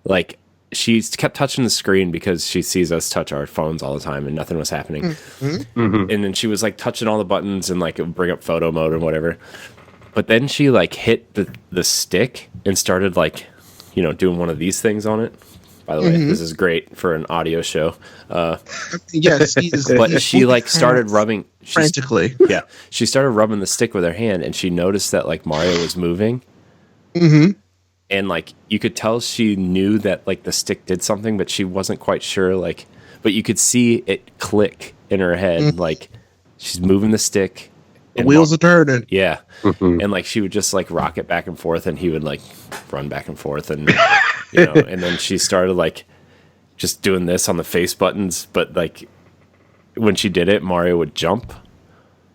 like she kept touching the screen because she sees us touch our phones all the time and nothing was happening. And then she was like touching all the buttons and like it would bring up photo mode or whatever. But then she like hit the stick and started like, doing one of these things on it. By the way, this is great for an audio show. Yes, but she like started rubbing frantically. Yeah, she started rubbing the stick with her hand and she noticed that like Mario was moving. And like you could tell she knew that like the stick did something, but she wasn't quite sure. Like, but you could see it click in her head. Like she's moving the stick. The wheels are turning. Yeah. And like she would just like rock it back and forth and he would like run back and forth and and then she started like just doing this on the face buttons, but like when she did it, Mario would jump.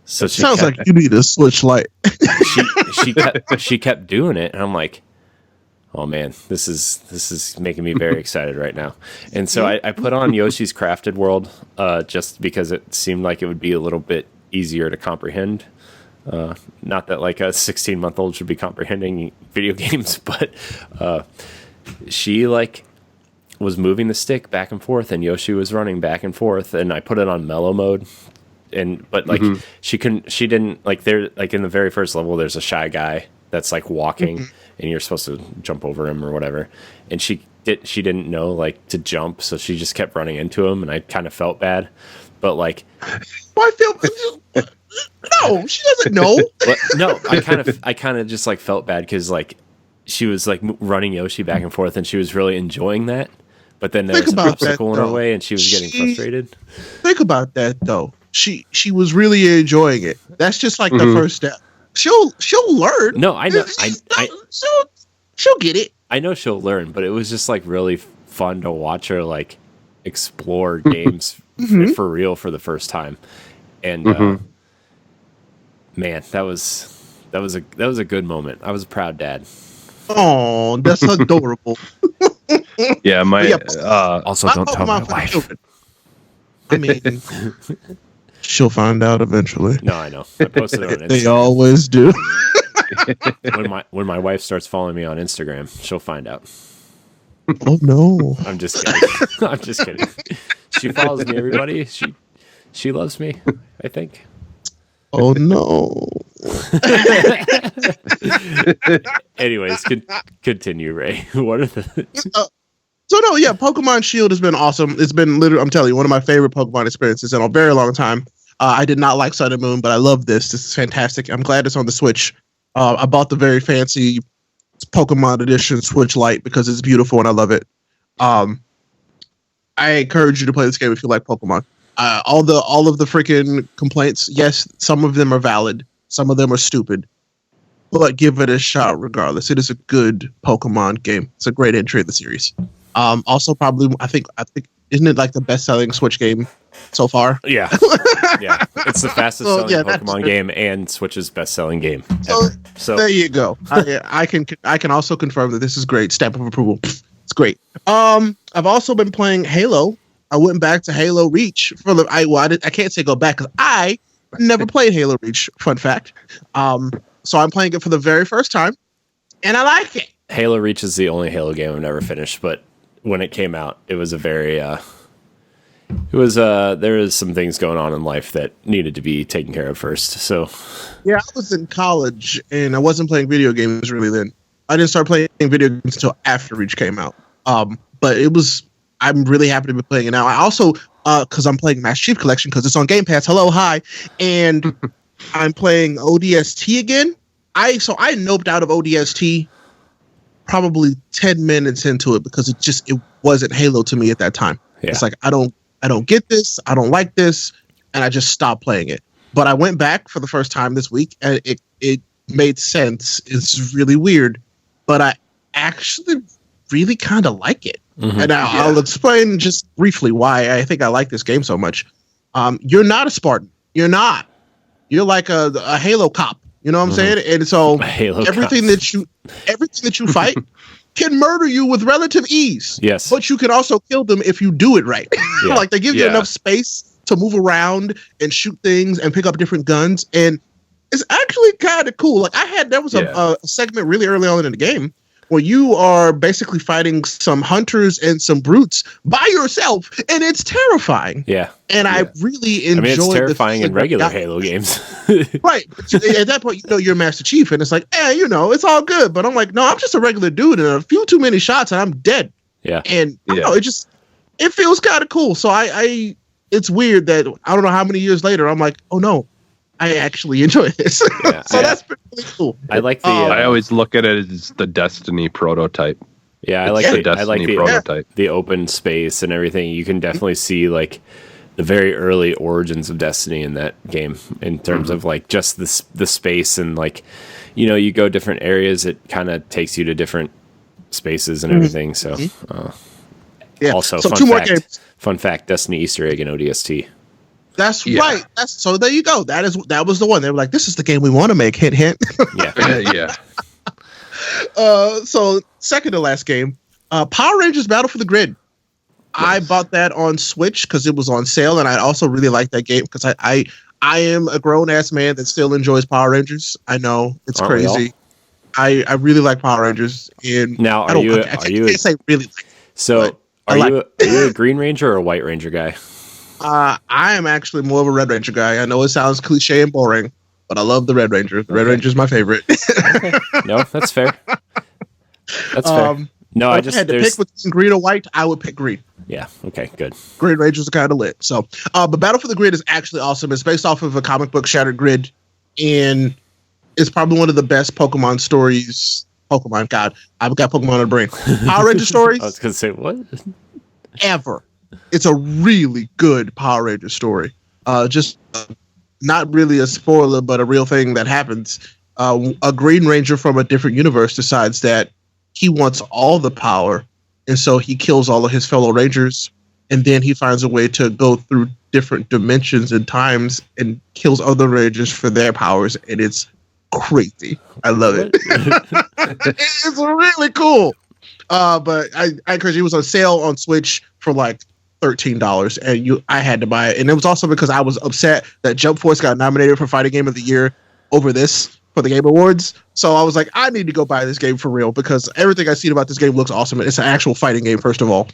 So she sounds like you need a Switch Lite. she kept doing it and I'm like, oh man, this is making me very excited right now. And so I put on Yoshi's Crafted World just because it seemed like it would be a little bit easier to comprehend. Not that like a 16-month-old should be comprehending video games, but she like was moving the stick back and forth and Yoshi was running back and forth and I put it on mellow mode but like she didn't like there like in the very first level there's a shy guy that's like walking and you're supposed to jump over him or whatever and she didn't know like to jump so she just kept running into him and I kind of felt bad but like I feel no she doesn't know but no I kind of just like felt bad because like she was like running Yoshi back and forth and she was really enjoying that but then there was an obstacle in her way and she was getting frustrated. Think about that though. She was really enjoying it. That's just like the first step. She'll learn. No, I know. She'll get it. I know she'll learn, but it was just like really fun to watch her like explore games for real for the first time. And man, that was a good moment. I was a proud dad. Oh, that's adorable. Yeah, also don't tell my wife. I mean, She'll find out eventually. No, I know. I posted it on Instagram. They always do. When my wife starts following me on Instagram, she'll find out. Oh no! I'm just kidding. I'm just kidding. She follows me, everybody. She loves me, I think. Oh no! Anyways, continue, Ray. What are the? So no, yeah, Pokemon Shield has been awesome. It's been literally, I'm telling you, one of my favorite Pokemon experiences in a very long time. I did not like Sun and Moon, but I love this. This is fantastic. I'm glad it's on the Switch. I bought the very fancy Pokemon Edition Switch Lite because it's beautiful and I love it. I encourage you to play this game if you like Pokemon. All of the freaking complaints, yes, some of them are valid, some of them are stupid, but give it a shot regardless. It is a good Pokemon game. It's a great entry in the series. Also, probably I think isn't it like the best-selling Switch game so far? Yeah, yeah. It's the fastest selling Pokemon game and Switch's best-selling game ever. So there you go. I can also confirm that this is great. Stamp of approval. It's great. I've also been playing Halo. I went back to Halo Reach for the. I can't say go back because I never played Halo Reach. Fun fact. So I'm playing it for the very first time, and I like it. Halo Reach is the only Halo game I've never finished, but when it came out, it was a very. There is some things going on in life that needed to be taken care of first. So. Yeah, I was in college and I wasn't playing video games really then. I didn't start playing video games until after Reach came out. But it was. I'm really happy to be playing it now. I also, because I'm playing Master Chief Collection because it's on Game Pass. Hello, hi, and I'm playing ODST again. I noped out of ODST probably 10 minutes into it because it wasn't Halo to me at that time. Yeah. It's like I don't get this. I don't like this, and I just stopped playing it. But I went back for the first time this week, and it made sense. It's really weird, but I actually really kind of like it. Mm-hmm. And I'll explain just briefly why I think I like this game so much. You're not a Spartan. You're not. You're like a Halo cop. You know what I'm saying? And so everything that you fight can murder you with relative ease. Yes. But you can also kill them if you do it right. Yeah. Like they give you enough space to move around and shoot things and pick up different guns. And it's actually kind of cool. Like there was a segment really early on in the game where you are basically fighting some hunters and some brutes by yourself, and it's terrifying. Yeah. And I really enjoyed it. It's terrifying in regular Halo games. Right. At that point, you're Master Chief, and it's like, it's all good. But I'm like, no, I'm just a regular dude, and a few too many shots, and I'm dead. Yeah. And I don't know, it feels kind of cool. So it's weird that I don't know how many years later, I'm like, oh no, I actually enjoy this. Yeah, so that's pretty cool. I like the. I always look at it as the Destiny prototype. Yeah, I like the prototype. The open space and everything. You can definitely see like the very early origins of Destiny in that game in terms of like just the space and like you go different areas. It kind of takes you to different spaces and everything. So also so more games. Fun fact: Destiny Easter egg in ODST. That's right. So there you go. That was the one. They were like, this is the game we want to make. Hint, hint. Yeah. So second to last game, Power Rangers Battle for the Grid. Yes. I bought that on Switch because it was on sale, and I also really like that game because I am a grown ass man that still enjoys Power Rangers. I know it's crazy. I really like Power Rangers. And now, I can't say really like. So are you a Green Ranger or a White Ranger guy? I am actually more of a Red Ranger guy. I know it sounds cliche and boring, but I love the Red Ranger. The Red Ranger is my favorite. Okay. No, that's fair. That's fair. No, I had to pick between green or white. I would pick green. Yeah. Okay. Good. Green Rangers are kind of lit. So, but Battle for the Grid is actually awesome. It's based off of a comic book, Shattered Grid, and it's probably one of the best Pokemon stories. Pokemon, God, I've got Pokemon on the brain. Power Ranger stories. I was gonna say what? Ever. It's a really good Power Ranger story. Just not really a spoiler, but a real thing that happens. A Green Ranger from a different universe decides that he wants all the power, and so he kills all of his fellow Rangers, and then he finds a way to go through different dimensions and times and kills other Rangers for their powers, and it's crazy. I love it. It's really cool. But I encourage you. It was on sale on Switch for like $13, and I had to buy it. And it was also because I was upset that Jump Force got nominated for Fighting Game of the Year over this for the Game Awards. So I was like, I need to go buy this game for real because everything I've seen about this game looks awesome. It's an actual fighting game, first of all.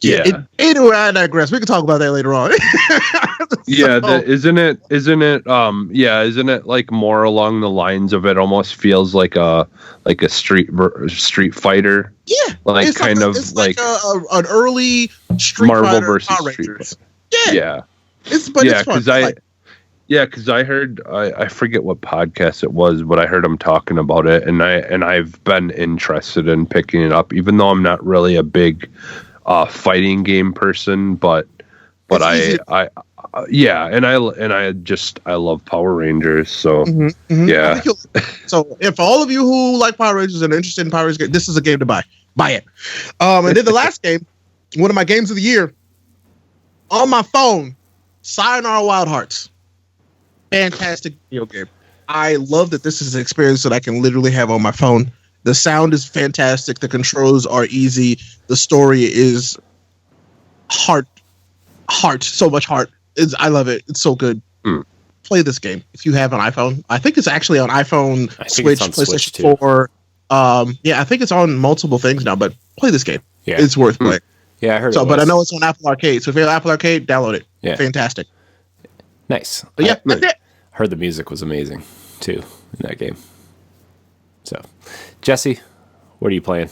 Yeah. Anyway, I digress. We can talk about that later on. Isn't it like more along the lines of it almost feels like a street fighter? Yeah. Like it's kind of it's like an early Street Marvel Fighter versus Power Street Rangers. Fighter. Yeah. Yeah. It's fun. Because I heard I forget what podcast it was, but I heard him talking about it, and I've been interested in picking it up, even though I'm not really a big fighting game person, but I love Power Rangers, so yeah. So if all of you who like Power Rangers and are interested in Power Rangers, this is a game to buy. Buy it. And then the last game, one of my games of the year, on my phone, Sayonara Wild Hearts. Fantastic video game. I love that this is an experience that I can literally have on my phone. The sound is fantastic. The controls are easy. The story is heart, so much heart. I love it. It's so good. Play this game if you have an iPhone. I think it's actually on iPhone, Switch, PlayStation 4. I think it's on multiple things now. But play this game. Yeah, it's worth playing. Yeah, I heard. But I know it's on Apple Arcade. So if you have Apple Arcade, download it. Yeah, fantastic. Nice. But yeah, that's it. Heard the music was amazing too in that game. So, Jesse, what are you playing?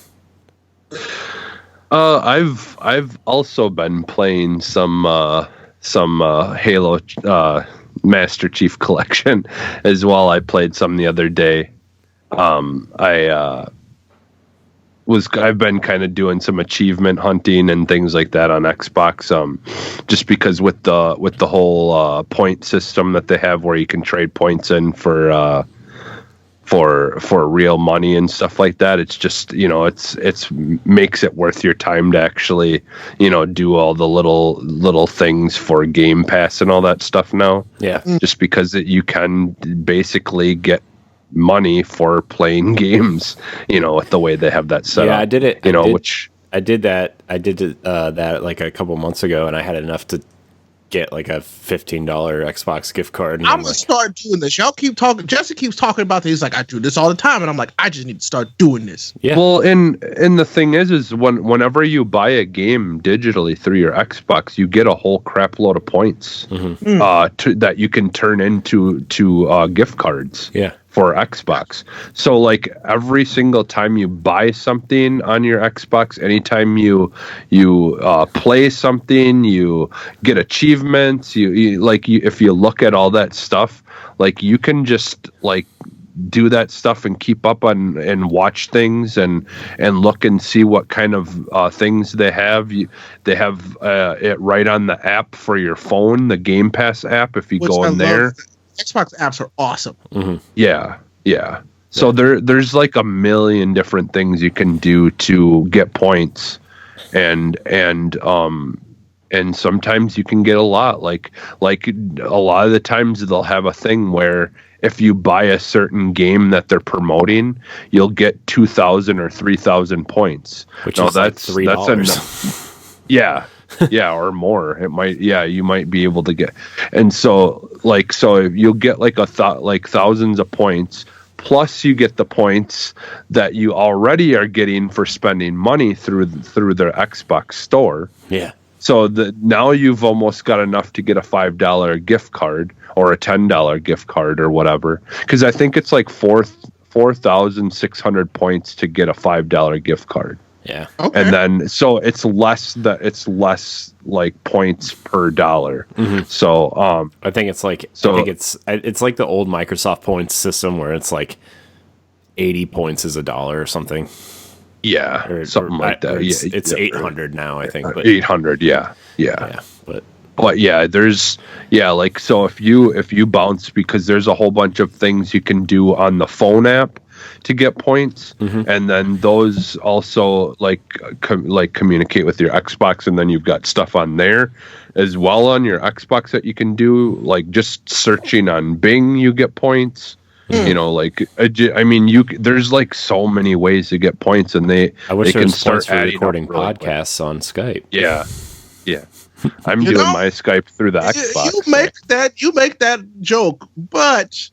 I've also been playing some Halo Master Chief Collection as well. I played some the other day. I've been kind of doing some achievement hunting and things like that on Xbox. Just because with the whole point system that they have, where you can trade points in for real money and stuff like that, it's just, it's makes it worth your time to actually, do all the little things for Game Pass and all that stuff now. Yeah. Just because you can basically get money for playing games, with the way they have that set up. I did it. I did that like a couple months ago, and I had enough to get like a $15 Xbox gift card. And I'm gonna start doing this. Y'all keep talking. Jesse keeps talking about this. He's like, I do this all the time, and I'm like, I just need to start doing this. Yeah. Well, and the thing is whenever you buy a game digitally through your Xbox, you get a whole crap load of points that you can turn into gift cards. Yeah. For Xbox. So like every single time you buy something on your Xbox, anytime you play something, you get achievements, if you look at all that stuff, like you can just like do that stuff and keep up on and watch things and look and see what kind of things they have. They have it right on the app for your phone, the Game Pass app. If you go in there. Xbox apps are awesome. Yeah. So there's like a million different things you can do to get points, and sometimes you can get a lot. Like a lot of the times they'll have a thing where if you buy a certain game that they're promoting, you'll get 2,000 or 3,000 points. Which is that's like $3. That's enough. Yeah. Yeah, or more. It might. Yeah, you might be able to get, and so you'll get like thousands of points. Plus, you get the points that you already are getting for spending money through their Xbox store. Yeah. So now you've almost got enough to get a $5 gift card or a $10 gift card or whatever. Because I think it's like 4,600 points to get a $5 gift card. Yeah. Okay. And then so it's less like points per dollar. So I think it's like it's like the old Microsoft points system where it's like 80 points is $1 or something. Yeah, something like that. It's 800 now, I think. But 800, yeah. But yeah, there's like so if you bounce, because there's a whole bunch of things you can do on the phone app to get points, and then those also like communicate with your Xbox, and then you've got stuff on there as well on your Xbox that you can do, like just searching on Bing, you get points. There's like so many ways to get points, and I wish they there can was start points for recording podcasts on Skype. Yeah. I'm doing my Skype through the Xbox. You make that joke, but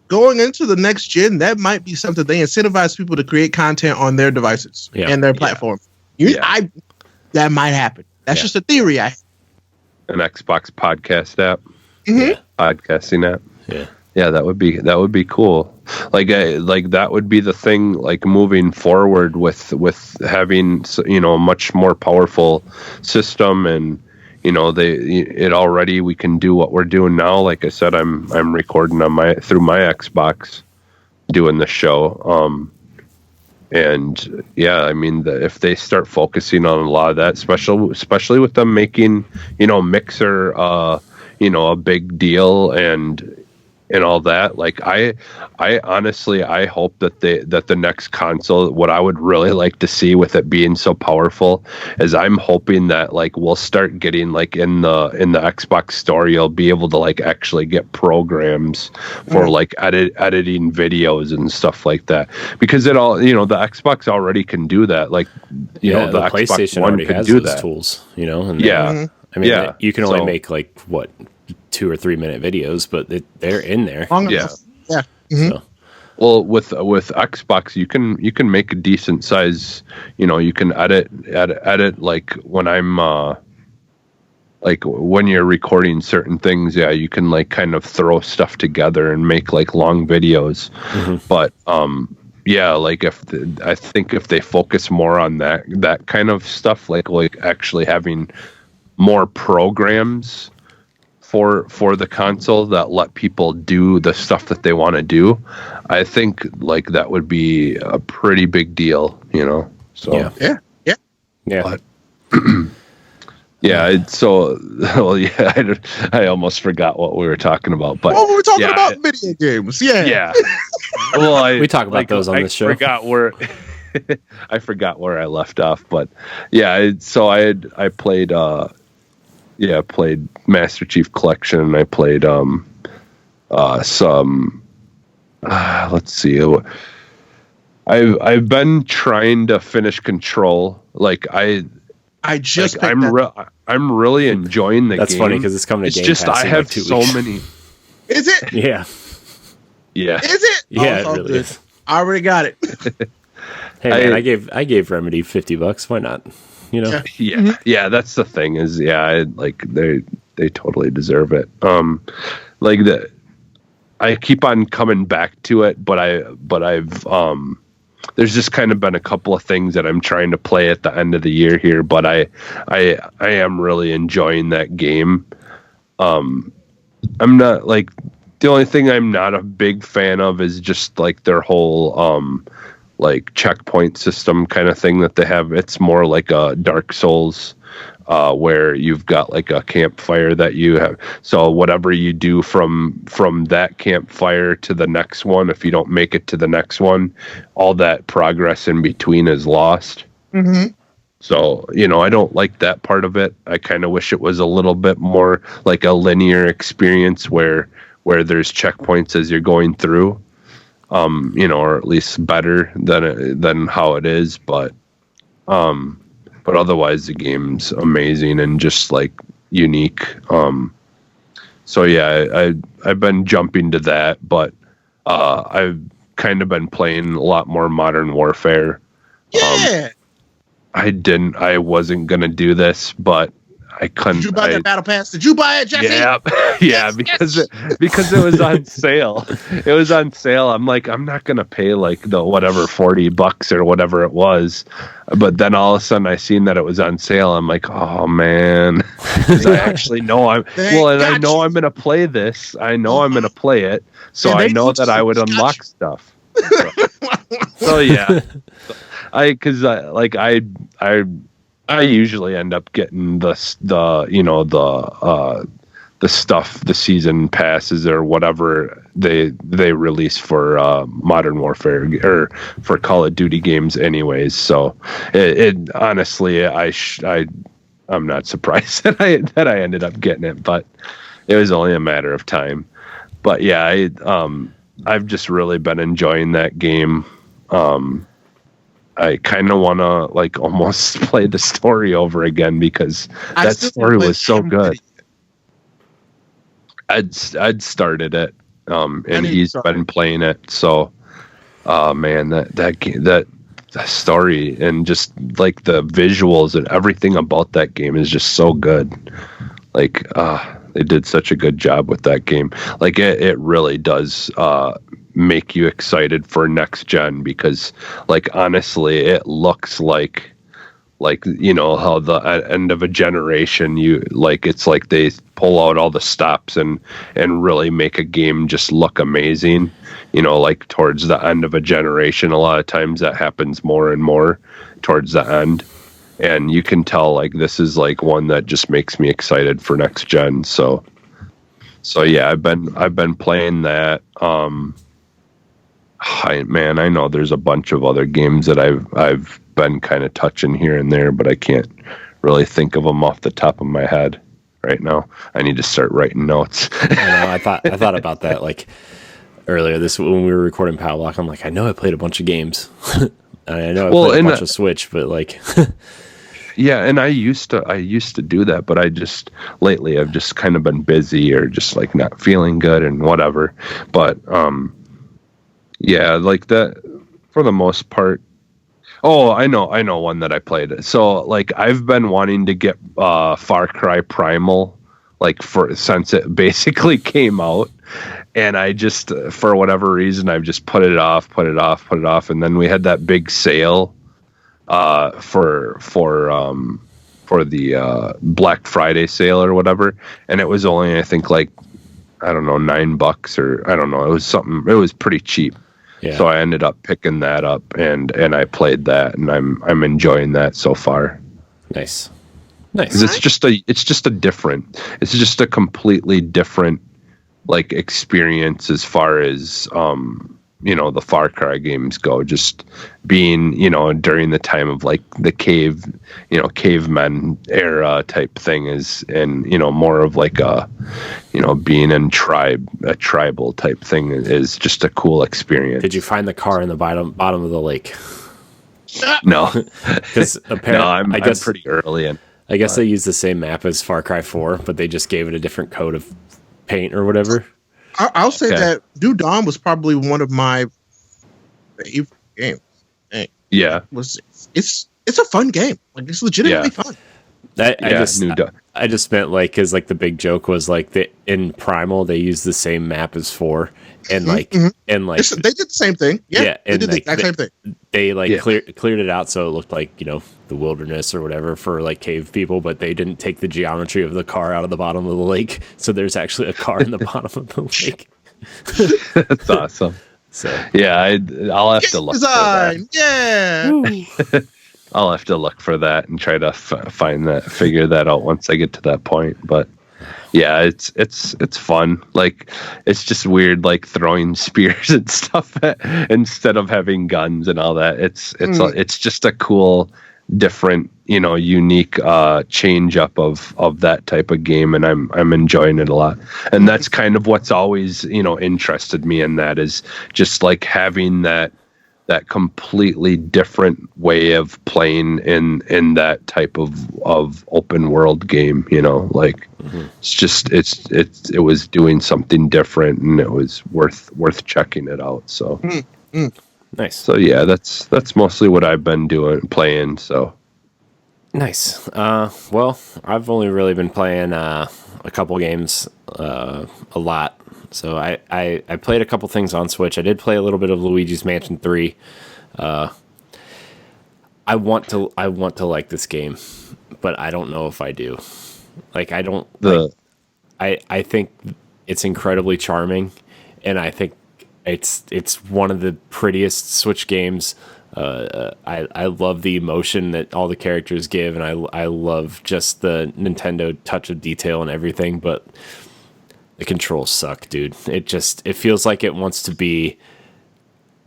going into the next gen, that might be something they incentivize people to create content on their devices and their platform. That might happen. That's just a theory. An Xbox podcast app, podcasting app. Yeah, that would be cool. Like that would be the thing. Like moving forward with having a much more powerful system, and we can do what we're doing now. Like I said, I'm recording on through my Xbox, doing the show. And yeah, I mean, if they start focusing on a lot of that, especially with them making Mixer a big deal and all that, like I honestly hope that the next console, what I would really like to see with it being so powerful, is I'm hoping that like we'll start getting like in the Xbox store, you'll be able to like actually get programs for like editing videos and stuff like that, because it all the Xbox already can do that. Like the Xbox PlayStation One already can has do those that. tools, and I mean, you can only make like what 2 or 3 minute videos, but they're in there. So. Well, with Xbox, you can make a decent size. You can edit like when I'm like when you're recording certain things. Yeah, you can like kind of throw stuff together and make like long videos. But like I think if they focus more on that kind of stuff, like actually having more programs for the console that let people do the stuff that they want to do, I think like that would be a pretty big deal, So But, I almost forgot what we were talking about. But we were talking about video games. Yeah. Well, we talk about those on this show. I forgot where I left off, but so I played. I played Master Chief Collection, and I played some. Let's see. I've been trying to finish Control. Like I'm really enjoying the game. That's funny because it's coming to Game Pass. I have like 2 so weeks. many. Is it? Yeah. Is it? Yeah, it really is. I already got it. Hey man, I gave Remedy $50. Why not? Yeah, that's the thing is, they totally deserve it. I keep on coming back to it, but I've there's just kind of been a couple of things that I'm trying to play at the end of the year here, but I am really enjoying that game. I'm not like, the only thing I'm not a big fan of is just like their whole like checkpoint system kind of thing that they have. It's more like a Dark Souls, where you've got like a campfire that you have. So whatever you do from that campfire to the next one, if you don't make it to the next one, all that progress in between is lost. So, I don't like that part of it. I kind of wish it was a little bit more like a linear experience where there's checkpoints as you're going through. Or at least better than how it is, but otherwise the game's amazing and just like unique. So yeah, I've been jumping to that, but I've kind of been playing a lot more Modern Warfare. Yeah. I wasn't gonna do this, but I couldn't. Did you buy that battle pass? Did you buy it, Jesse? Yeah, because it was on sale. It was on sale. I'm like, I'm not gonna pay like the whatever $40 or whatever it was. But then all of a sudden I seen that it was on sale. I'm like, oh man, because I actually know I'm gonna play this. I know I'm gonna play it, so I know that I would unlock stuff. So yeah, I usually end up getting the stuff, the season passes or whatever they release for Modern Warfare or for Call of Duty games anyways. So it honestly, I'm not surprised that I ended up getting it, but it was only a matter of time. But yeah, I've just really been enjoying that game. I kind of want to like almost play the story over again because that story was so good. I'd started it, and he's been playing it. So, man, that story and just like the visuals and everything about that game is just so good. Like, they did such a good job with that game. Like, it really does make you excited for next gen because, like, honestly, it looks like you know how the end of a generation, you like, it's like they pull out all the stops and really make a game just look amazing. You know, like towards the end of a generation, a lot of times that happens more and more towards the end. And you can tell like this is like one that just makes me excited for next gen. So yeah, I've been playing that. I know there's a bunch of other games that I've been kind of touching here and there, but I can't really think of them off the top of my head right now. I need to start writing notes. I thought about that like earlier when we were recording Power I'm like, I know I played a bunch of games. I know I played a bunch of Switch, but like yeah, and I used to do that, but lately I've just kind of been busy or just like not feeling good and whatever. But yeah, like that for the most part. Oh, I know one that I played. So like I've been wanting to get Far Cry Primal like since it basically came out, and I just for whatever reason I've just put it off, and then we had that big sale for the Black Friday sale or whatever, and it was only I think like I don't know $9 or I don't know, it was something, it was pretty cheap. Yeah. So I ended up picking that up and I played that, and I'm enjoying that so far. Nice. It's just a completely different like experience as far as you know, the Far Cry games go. Just being, you know, during the time of like the cavemen era type thing is, and you know, more of like a, you know, being in a tribal type thing is just a cool experience. Did you find the car in the bottom of the lake? No, because apparently I guess I'm pretty early in. I guess they used the same map as Far Cry 4, but they just gave it a different coat of paint or whatever. I'll say that New Dawn was probably one of my favorite games. Yeah, it's a fun game. Like it's legitimately fun. I just meant like because like the big joke was like in Primal they used the same map as 4, and like and like they did the same thing. Yeah, they did the exact same thing. They like cleared it out so it looked like, you know, the wilderness or whatever for like cave people, but they didn't take the geometry of the car out of the bottom of the lake, so there's actually a car in the bottom of the lake. That's awesome. So yeah, I'll have to look for that. Yeah. I'll have to look for that and try to figure that out once I get to that point. But yeah, it's fun. Like it's just weird, like throwing spears and stuff instead of having guns and all that. It's just a cool, different, you know, unique change up of that type of game, and I'm enjoying it a lot. And that's kind of what's always, you know, interested me in that, is just like having that completely different way of playing in that type of open world game, you know, like it's just it was doing something different, and it was worth checking it out. So nice. So yeah, that's mostly what I've been playing. So nice. Well, I've only really been playing a couple games a lot. So I played a couple things on Switch. I did play a little bit of Luigi's Mansion 3. I want to like this game, but I don't know if I do. Like I don't. I think it's incredibly charming, and I think it's one of the prettiest Switch games. I love the emotion that all the characters give, and I love just the Nintendo touch of detail and everything, but the controls suck, dude. It feels like it wants to be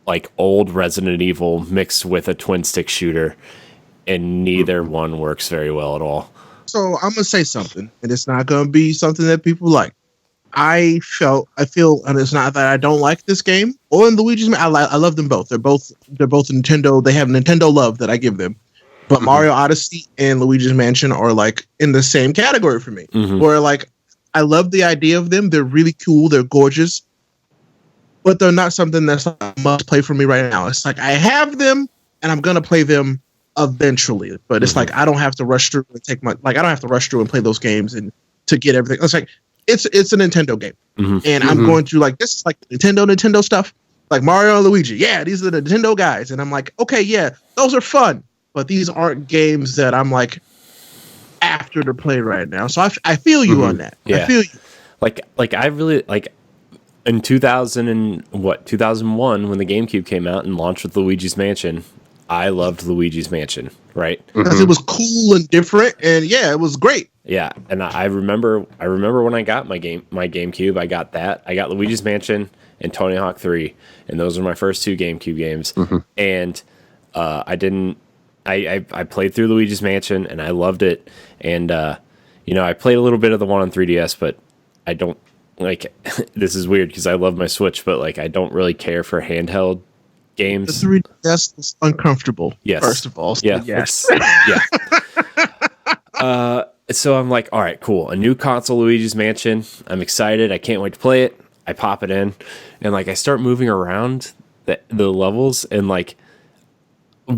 like old Resident Evil mixed with a twin stick shooter, and neither one works very well at all. So I'm gonna say something, and it's not gonna be something that people like. I feel, and it's not that I don't like this game or in Luigi's. I love them both. They're both Nintendo. They have Nintendo love that I give them. But Mario Odyssey and Luigi's Mansion are like in the same category for me. Where like I love the idea of them. They're really cool. They're gorgeous. But they're not something that's like a must play for me right now. It's like I have them and I'm gonna play them eventually. But it's like I don't have to rush through and I don't have to rush through and play those games and to get everything. It's like it's a Nintendo game. And I'm going to like this is like Nintendo stuff. Like Mario and Luigi. Yeah, these are the Nintendo guys. And I'm like, okay, yeah, those are fun. But these aren't games that I'm like after to play right now. So I feel you on that. Yeah. I feel you. Like I really like in 2001 when the GameCube came out and launched with Luigi's Mansion. I loved Luigi's Mansion, right? Because it was cool and different, and yeah, it was great. Yeah, and I remember when I got my GameCube, I got Luigi's Mansion and Tony Hawk 3, and those were my first two GameCube games. And I played through Luigi's Mansion and I loved it. And I played a little bit of the one on 3DS, but I don't like. This is weird because I love my Switch, but like I don't really care for handheld games. The 3DS was uncomfortable. Yes. First of all. So Yeah. yes. Yeah. So I'm like, all right, cool. A new console, Luigi's Mansion. I'm excited. I can't wait to play it. I pop it in, and like I start moving around the levels, and like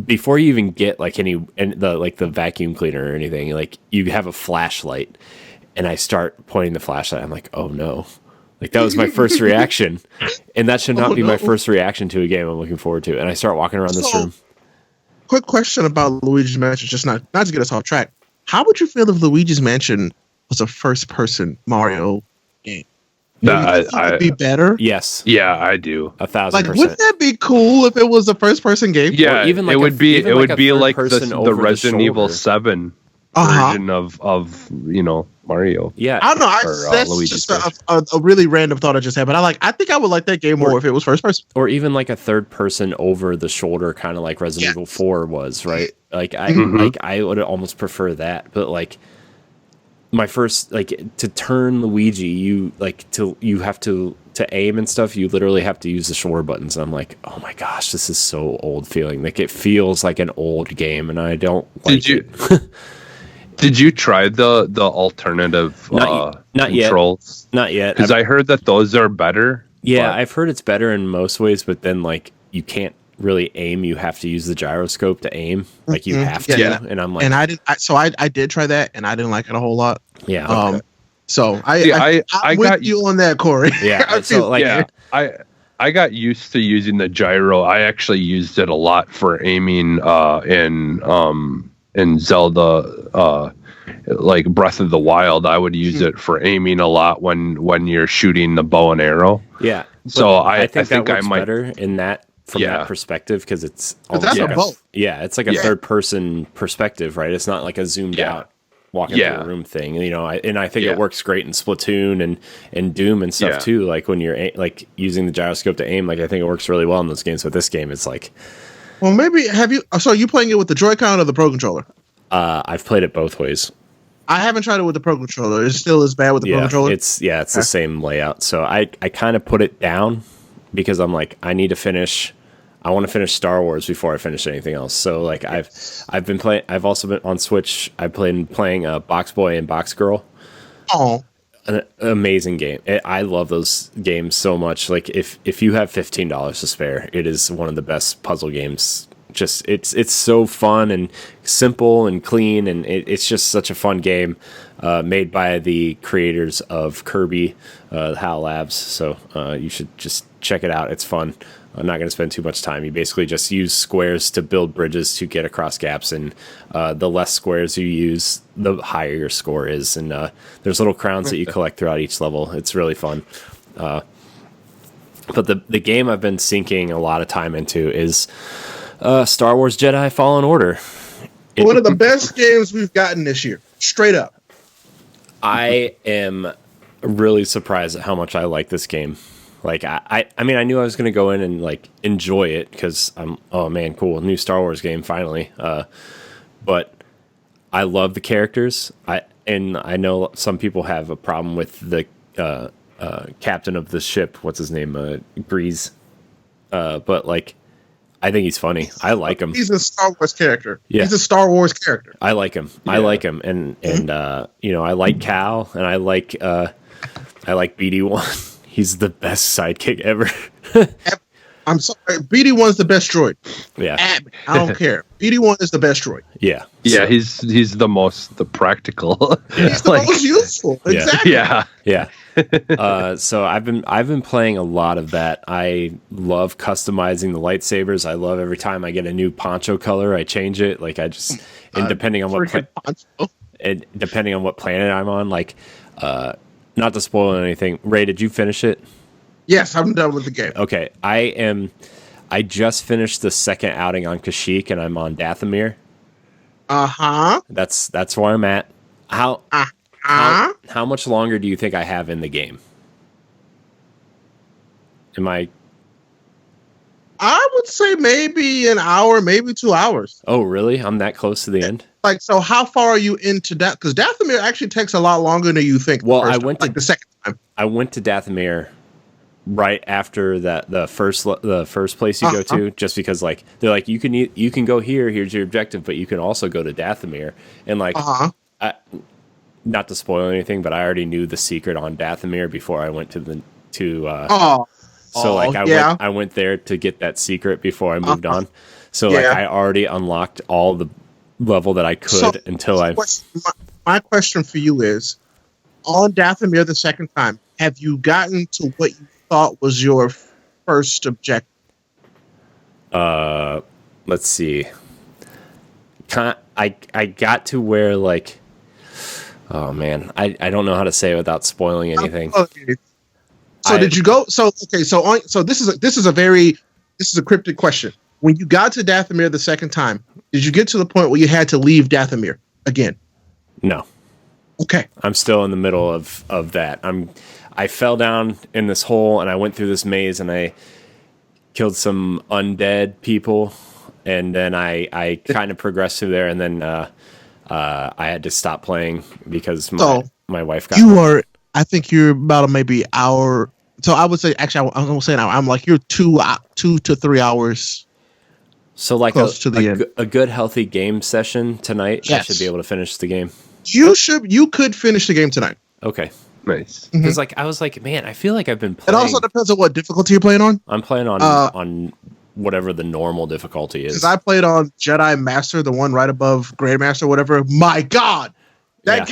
before you even get like the vacuum cleaner or anything, like you have a flashlight, and I start pointing the flashlight. I'm like, oh no. Like that was my first reaction, and that should not be my first reaction to a game I'm looking forward to. And I start walking around this room. Quick question about Luigi's Mansion, just not to get us off track. How would you feel if Luigi's Mansion was a first-person Mario game? Would be better? Yes. Yeah, I do. 1,000%. Like, wouldn't that be cool if it was a first-person game? Yeah, or even like it would be like the Resident Evil shoulder. 7 version of Mario. Yeah. I don't know. That's Luigi's just a really random thought I just had, but I think I would like that game more if it was first person. Or even like a third person over the shoulder, kind of like Resident Evil 4 was, right? Like I would almost prefer that, but like my first to turn Luigi, you have to aim and stuff. You literally have to use the shoulder buttons. And I'm like, oh my gosh, this is so old feeling. Like it feels like an old game, and I don't like it. Did you try the alternative not controls? Not yet. Because I heard that those are better. Yeah, I've heard it's better in most ways, but then like you can't really aim. You have to use the gyroscope to aim. Like you have to. Yeah. And I'm like, and I did try that, and I didn't like it a whole lot. Yeah. Okay. So I'm with you on that, Corey. Yeah. So like, I got used to using the gyro. I actually used it a lot for aiming in Zelda, like Breath of the Wild. I would use it for aiming a lot when you're shooting the bow and arrow. Yeah. So I think that I works might better in that from that perspective, because it's that's a bow. Yeah, it's like a third person perspective, right? It's not like a zoomed out walking through a room thing. I think it works great in Splatoon and Doom and stuff too. Like when you're like using the gyroscope to aim, like I think it works really well in those games. But this game, it's like, well, maybe so are you playing it with the Joy-Con or the Pro Controller? I've played it both ways. I haven't tried it with the Pro Controller. It's still as bad with the Pro Controller? It's the same layout. So I kind of put it down because I'm like, I want to finish Star Wars before I finish anything else. So like I've also been on Switch. I've been playing Box Boy and Box Girl. Oh, an amazing game. I love those games so much. Like if you have $15 to spare, it is one of the best puzzle games. Just it's so fun and simple and clean, and it's just such a fun game, made by the creators of Kirby, HAL Labs. So you should just check it out. It's fun. I'm not going to spend too much time. You basically just use squares to build bridges to get across gaps, and the less squares you use, the higher your score is. And there's little crowns that you collect throughout each level. It's really fun. But the game I've been sinking a lot of time into is Star Wars Jedi Fallen Order. One of the best games we've gotten this year. Straight up. I am really surprised at how much I like this game. Like I mean, I knew I was going to go in and like enjoy it because oh man, cool, new Star Wars game finally. But I love the characters. I know some people have a problem with the captain of the ship. What's his name? Breeze. But like, I think he's funny. I like him. He's a Star Wars character. Yeah. He's a Star Wars character. I like him. I like him, and I like Cal, and I like BD1. He's the best sidekick ever. I'm sorry, BD1's the best droid. Yeah, I don't care. BD1 is the best droid. yeah, Yeah, he's the practical. He's the most useful. Yeah. Exactly. yeah. So I've been playing a lot of that. I love customizing the lightsabers. I love every time I get a new poncho color, I change it. Like I just, and depending on what planet I'm on, like, not to spoil anything. Ray, did you finish it? Yes, I'm done with the game. Okay, I just finished the second outing on Kashyyyk, and I'm on Dathomir. That's where I'm at. How much longer do you think I have in the game? I would say maybe an hour, maybe 2 hours. Oh, really? I'm that close to the end? Like, so how far are you into that? Because Dathomir actually takes a lot longer than you think. Well, the second time. I went to Dathomir right after the first place you go to, just because like they're like you can go here. Here's your objective, but you can also go to Dathomir, and like not to spoil anything, but I already knew the secret on Dathomir before I went I went there to get that secret before I moved on. So like I already unlocked all the level that I could My question for you is, on Dathomir the second time, have you gotten to what you thought was your first objective? Let's see. I got to where like, oh man, I don't know how to say it without spoiling anything. So did you go? So okay. So this is a cryptic question. When you got to Dathomir the second time, did you get to the point where you had to leave Dathomir again? No. Okay. I'm still in the middle of that. I fell down in this hole and I went through this maze and I killed some undead people, and then I kind of progressed through there, and then I had to stop playing because my wife got. I think you're about maybe hour. So I would say, actually, I'm going to say an hour. I'm like, you're 2 to 3 hours. So like close to the end. A good healthy game session tonight. Yes. I should be able to finish the game. You could finish the game tonight. Okay. Nice. Because like I was like, man, I feel like I've been playing. It also depends on what difficulty you're playing on. I'm playing on whatever the normal difficulty is. Because I played on Jedi Master, the one right above Grandmaster, whatever. My God, the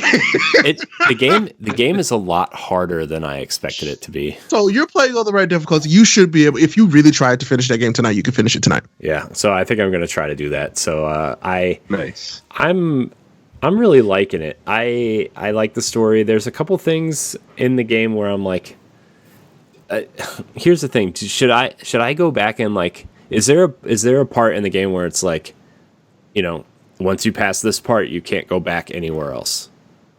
game is a lot harder than I expected it to be. So you're playing on the right difficulty. You should be able. If you really tried to finish that game tonight, you can finish it tonight. Yeah. So I think I'm going to try to do that. So nice. I'm really liking it. I like the story. There's a couple things in the game where I'm like, here's the thing. Should I go back and like, is there a part in the game where it's like, once you pass this part, you can't go back anywhere else?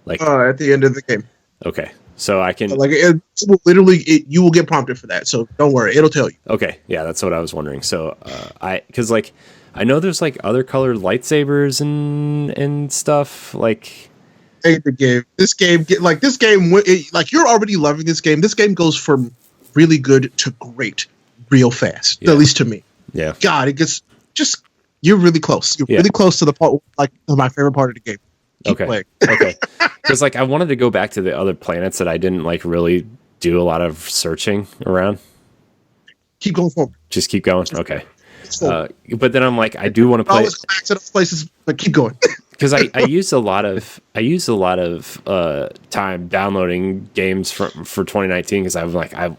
Like at the end of the game. Okay. So I can like it will literally you will get prompted for that. So don't worry, it'll tell you. Okay. Yeah, that's what I was wondering. So because like I know there's like other colored lightsabers and stuff like. The game. This game, you're already loving this game. This game goes from really good to great real fast. Yeah. At least to me. Yeah. God, it gets you're really close. You're really close to the part like my favorite part of the game. Keep playing. Okay. Because like I wanted to go back to the other planets that I didn't like really do a lot of searching around. Keep going forward. Just keep going. Okay. But then I'm like, I do want to play. Always go back to those places, but keep going. Because I use a lot of time downloading games for 2019 because I'm like I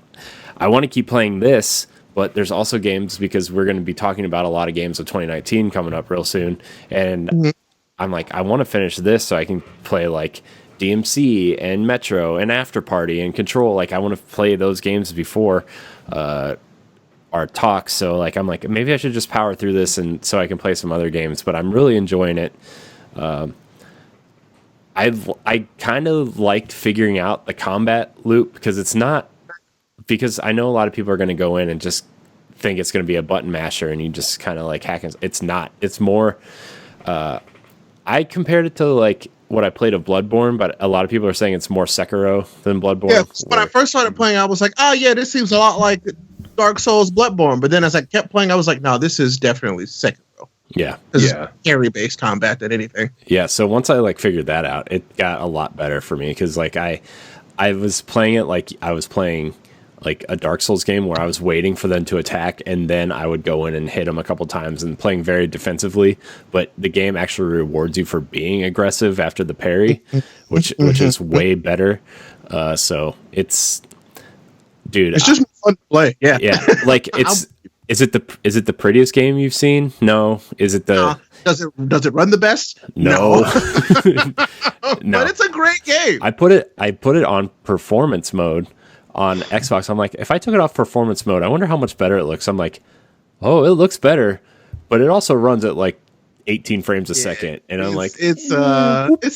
want to keep playing this, but there's also games because we're going to be talking about a lot of games of 2019 coming up real soon, and I'm like I want to finish this so I can play like DMC and Metro and After Party and Control. Like I want to play those games before our talk. So like I'm like maybe I should just power through this and so I can play some other games. But I'm really enjoying it. I kind of liked figuring out the combat loop because I know a lot of people are going to go in and just think it's going to be a button masher and you just kind of like hack. It's not. It's more. I compared it to like what I played of Bloodborne, but a lot of people are saying it's more Sekiro than Bloodborne. Yeah, when I first started playing, I was like, oh yeah, this seems a lot like Dark Souls Bloodborne. But then as I kept playing, I was like, no, this is definitely Sekiro. Yeah. It's carry-based combat than anything. Yeah, so once I like figured that out, it got a lot better for me because like I was playing it like I was playing like a Dark Souls game where I was waiting for them to attack and then I would go in and hit them a couple times and playing very defensively. But the game actually rewards you for being aggressive after the parry, which is way better. So it's, dude, it's just fun to play. Yeah, yeah, like it's. Is it the prettiest game you've seen? No. Is it the does it run the best? No. No. But it's a great game. I put it on performance mode on Xbox. I'm like, if I took it off performance mode, I wonder how much better it looks. I'm like, oh, it looks better, but it also runs at like 18 frames a second, and I'm like, it's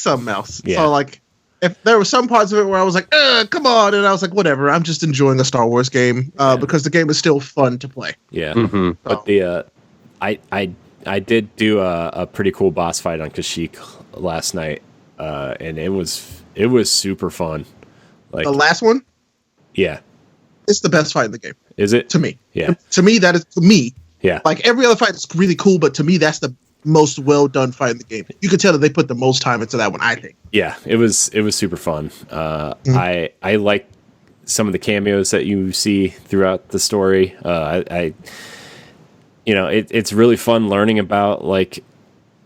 something else. Yeah. So like, if there were some parts of it where I was like, come on, and I was like, whatever, I'm just enjoying a Star Wars game because the game is still fun to play. Yeah. Mm-hmm. But the I did do a pretty cool boss fight on Kashyyyk last night, and it was super fun. Like the last one, yeah, it's the best fight in the game. Is it to me? Yeah, to me. Yeah, like every other fight is really cool, but to me, that's the most well done fight in the game. You can tell that they put the most time into that one, I think. Yeah, it was super fun. I like some of the cameos that you see throughout the story. It's really fun learning about like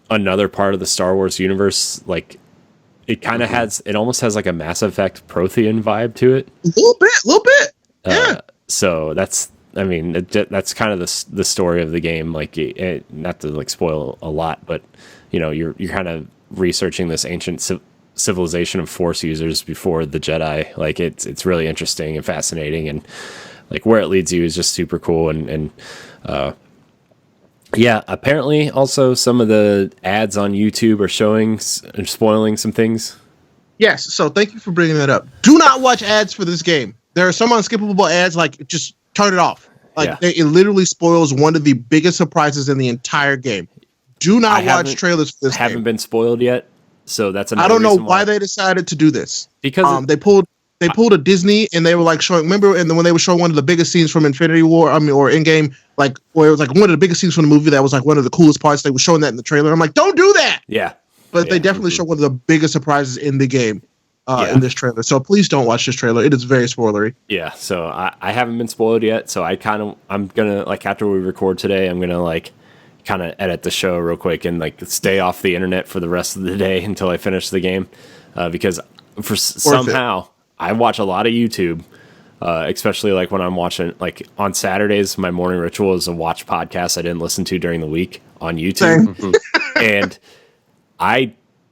another part of the Star Wars universe. Like it kind of it almost has like a Mass Effect Prothean vibe to it. A little bit. Yeah. So that's kind of the story of the game. Like, not to like spoil a lot, but you're kind of researching this ancient civilization of Force users before the Jedi. Like, it's really interesting and fascinating, and like where it leads you is just super cool. And apparently also some of the ads on YouTube are spoiling some things. Yes. So thank you for bringing that up. Do not watch ads for this game. There are some unskippable ads. Like, just turn it off. Like, it literally spoils one of the biggest surprises in the entire game. Do not watch trailers for this game. Haven't been spoiled yet, so that's another I don't know reason why they decided to do this. Because they pulled a Disney, and they were like showing. Remember, when they were showing one of the biggest scenes from Infinity War, or Endgame, like where it was like one of the biggest scenes from the movie that was like one of the coolest parts. They were showing that in the trailer. I'm like, don't do that. Yeah, but they definitely show one of the biggest surprises in the game. In this trailer, so please don't watch this trailer. It is very spoilery. Yeah, so I haven't been spoiled yet. So I'm gonna, like, after we record today, I'm gonna like kind of edit the show real quick and like stay off the internet for the rest of the day until I finish the game, because somehow I watch a lot of YouTube, especially like when I'm watching, like on Saturdays. My morning ritual is to watch podcasts I didn't listen to during the week on YouTube, and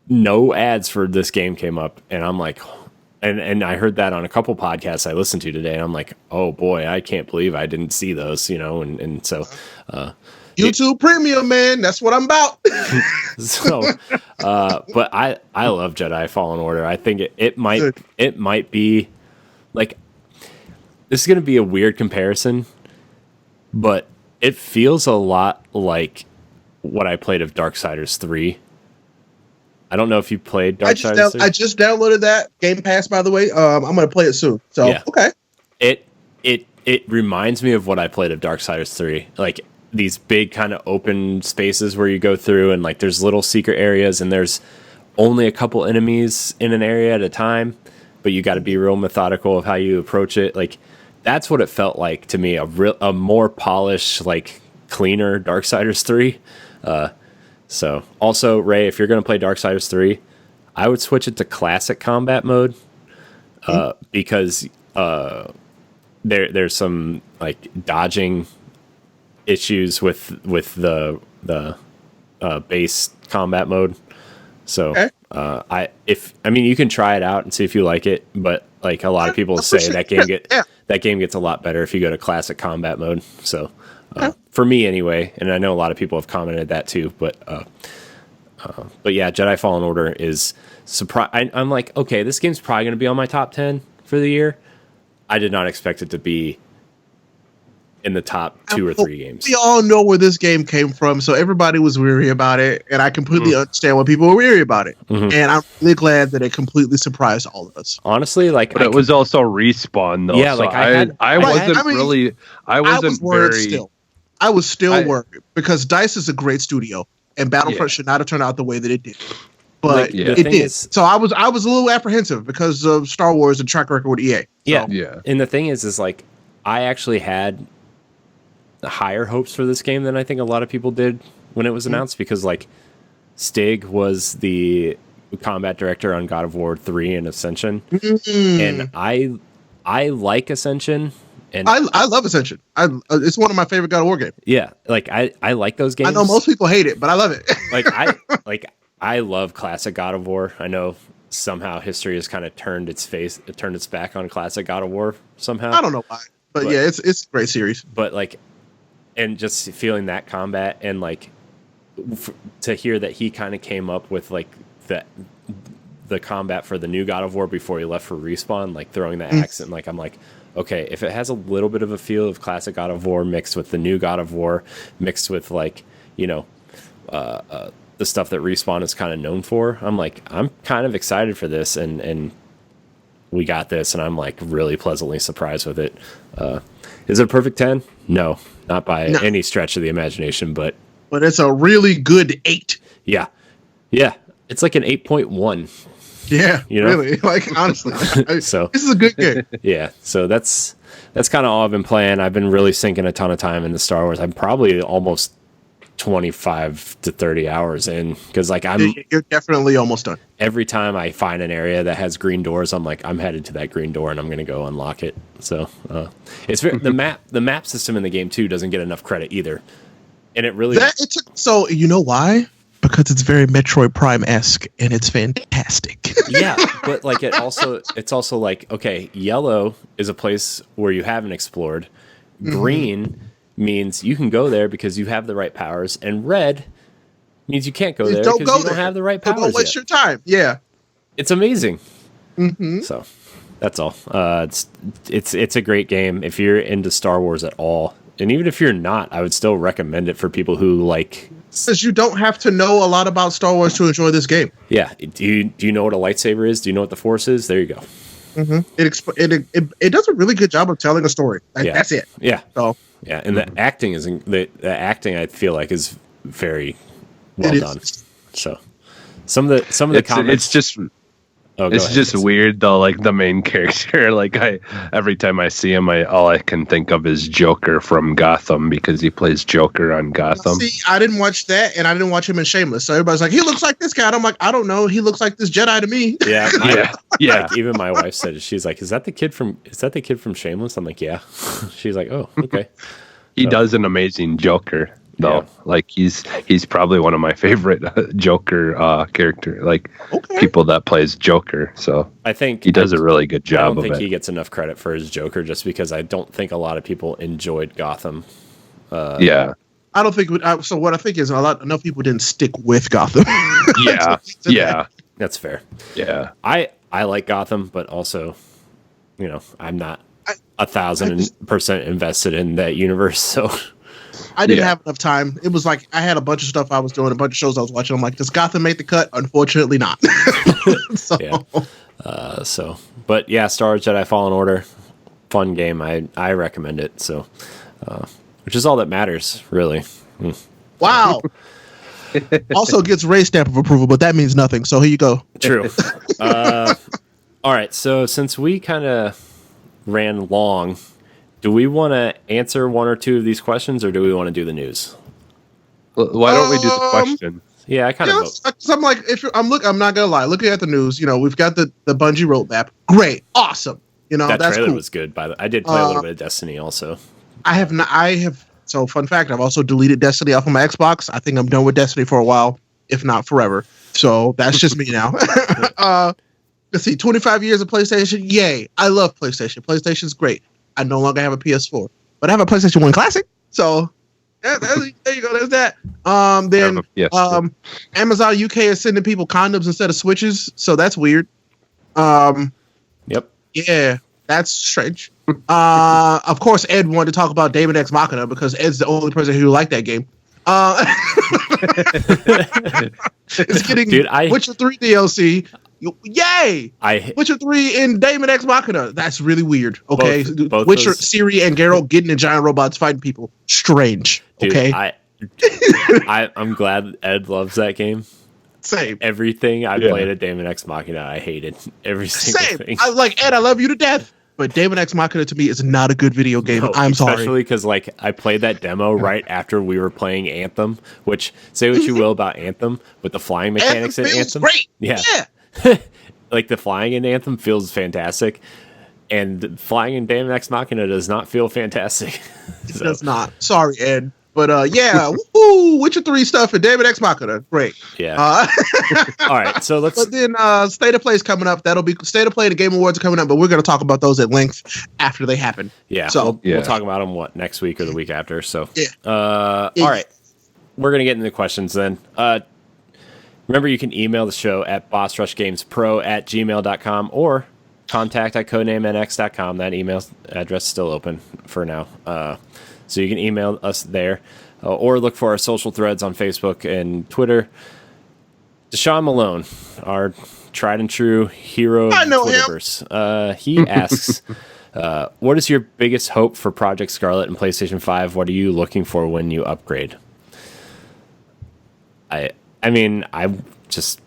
no ads for this game came up, and I'm like, and I heard that on a couple podcasts I listened to today, and I'm like, oh boy, I can't believe I didn't see those, and so YouTube Premium, man, that's what I'm about. So but I love Jedi Fallen Order. I think it might be like, this is going to be a weird comparison, but it feels a lot like what I played of Darksiders 3. I don't know if you played Darksiders 3. I just downloaded that Game Pass, by the way. I'm going to play it soon. So, yeah. Okay. It reminds me of what I played of Darksiders 3. Like, these big kind of open spaces where you go through, and like there's little secret areas, and there's only a couple enemies in an area at a time, but you got to be real methodical of how you approach it. Like, that's what it felt like to me, a more polished, like cleaner Darksiders 3. So also, Ray, if you're going to play Darksiders 3, I would switch it to classic combat mode, because there's some like dodging issues with the base combat mode. So you can try it out and see if you like it, but like a lot of people say that game gets a lot better if you go to classic combat mode. So for me anyway, and I know a lot of people have commented that too, but yeah, Jedi Fallen Order is I'm like, okay, this game's probably going to be on my top 10 for the year. I did not expect it to be in the top 2 or 3 games. We all know where this game came from, so everybody was weary about it, and I completely understand why people were weary about it. And I'm really glad that it completely surprised all of us. Honestly, like, but it was also Respawn though. Yeah, so like I was still worried because DICE is a great studio, and Battlefront should not have turned out the way that it did. But it did. So I was a little apprehensive because of Star Wars and track record with EA. So. Yeah. And the thing is like, I actually had higher hopes for this game than I think a lot of people did when it was announced, because like Stig was the combat director on God of War 3 and Ascension, and I like Ascension, and I love Ascension. It's one of my favorite God of War games. Yeah, like I like those games. I know most people hate it, but I love it. I love classic God of War. I know somehow history has kind of turned its back on classic God of War somehow. I don't know why, but yeah, it's a great series. But like, and just feeling that combat, and like to hear that he kind of came up with like the combat for the new God of War before he left for Respawn, like throwing the axe, and like I'm like, okay, if it has a little bit of a feel of classic God of War mixed with the new God of War, mixed with like, you know, the stuff that Respawn is kind of known for, I'm like, I'm kind of excited for this, and we got this, and I'm like really pleasantly surprised with it. Is it a perfect 10? No, not by any stretch of the imagination, but it's a really good 8. Yeah. It's like an 8.1. Yeah, you know? Really. Like, honestly. So this is a good game. Yeah, so that's kind of all I've been playing. I've been really sinking a ton of time into Star Wars. I'm probably almost 25 to 30 hours in, because like you're definitely almost done. Every time I find an area that has green doors, I'm like, I'm headed to that green door and I'm going to go unlock it. So it's the map system in the game too doesn't get enough credit either, and it really so you know why? Because it's very Metroid Prime-esque and it's fantastic. Yeah, but like it's also like, okay, yellow is a place where you haven't explored. Green means you can go there because you have the right powers, and red means you can't go there because you don't have the right powers. Don't waste your time. Yeah, it's amazing. So that's all. It's a great game if you're into Star Wars at all, and even if you're not, I would still recommend it for people who like. Because you don't have to know a lot about Star Wars to enjoy this game. Yeah. Do you know what a lightsaber is? Do you know what the Force is? There you go. It does a really good job of telling a story. That's it. Yeah. So yeah, and the acting the acting I feel like is very well done. So some of the comments. It's just weird though, like the main character, like every time I see him, all I can think of is Joker from Gotham, because he plays Joker on Gotham. See, I didn't watch that, and I didn't watch him in Shameless. So everybody's like, he looks like this guy. And I'm like, I don't know. He looks like this Jedi to me. Yeah. Like, even my wife said it. She's like, is that the kid from Shameless? I'm like, yeah. She's like, oh, okay. He does an amazing Joker. Though, like he's probably one of my favorite Joker character, people that plays Joker. So I think he does a really good job. I don't think he gets enough credit for his Joker, just because I don't think a lot of people enjoyed Gotham. I don't think. So what I think is enough people didn't stick with Gotham. Yeah, that's fair. Yeah, I like Gotham, but also, you know, I'm not 1,000% invested in that universe. So. I didn't have enough time. It was like I had a bunch of stuff I was doing, a bunch of shows I was watching. I'm like, does Gotham make the cut? Unfortunately, not. But yeah, Star Wars Jedi Fallen Order, fun game. I recommend it. So, which is all that matters, really. Wow. Also gets Ray's stamp of approval, but that means nothing. So here you go. True. All right. So since we kind of ran long. Do we want to answer one or two of these questions, or do we want to do the news? Why don't we do the question? Yeah, I kind of. I'm like, I'm not gonna lie. Looking at the news, you know, we've got the Bungie roadmap. Great, awesome. You know, that trailer cool. was good. I did play a little bit of Destiny also. I have. So, fun fact: I've also deleted Destiny off of my Xbox. I think I'm done with Destiny for a while, if not forever. So that's just me now. Let's see, 25 years of PlayStation. Yay! I love PlayStation. PlayStation's great. I no longer have a PS4, but I have a PlayStation 1 Classic. So there you go. There's that. Then Amazon UK is sending people condoms instead of Switches, so that's weird. Yep. Yeah, that's strange. Of course, Ed wanted to talk about Daemon X Machina because Ed's the only person who liked that game. It's getting Witcher 3 DLC. Yay! Witcher 3 in Daemon X Machina. That's really weird. Okay, both Witcher, Ciri, and Geralt getting in giant robots fighting people. Strange. Dude, okay, I'm glad Ed loves that game. Same. Everything I played at Daemon X Machina, I hated every single thing. I was like, Ed, I love you to death. But Daemon X Machina to me is not a good video game. No, I'm sorry. Especially because like I played that demo right after we were playing Anthem, which say what you will about Anthem, but the flying mechanics in Anthem, great. Yeah. Like the flying in Anthem feels fantastic, and flying in Daemon X Machina does not feel fantastic. It does not. Sorry, Ed. But yeah, woohoo, Witcher 3 stuff and Daemon X Machina. Great. Yeah. All right, so let's. But then State of Play is coming up. That'll be State of Play and the Game Awards are coming up, but we're going to talk about those at length after they happen. Yeah. So we'll talk about them next week or the week after. So yeah. All right, we're gonna get into the questions then. Remember, you can email the show at bossrushgamespro@gmail.com or contact@codenamenx.com. That email address is still open for now. So you can email us there or look for our social threads on Facebook and Twitter. Deshaun Malone, our tried and true hero of Twitterverse. He asks, what is your biggest hope for Project Scarlet and PlayStation 5? What are you looking for when you upgrade? I mean, I'm just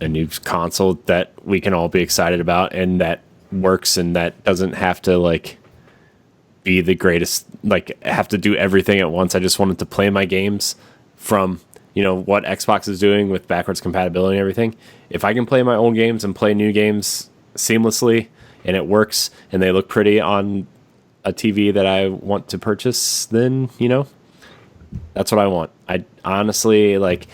a new console that we can all be excited about and that works and that doesn't have to like be the greatest, like have to do everything at once. I just wanted to play my games from, what Xbox is doing with backwards compatibility and everything. If I can play my old games and play new games seamlessly and it works and they look pretty on a TV that I want to purchase, then, that's what I want. I honestly like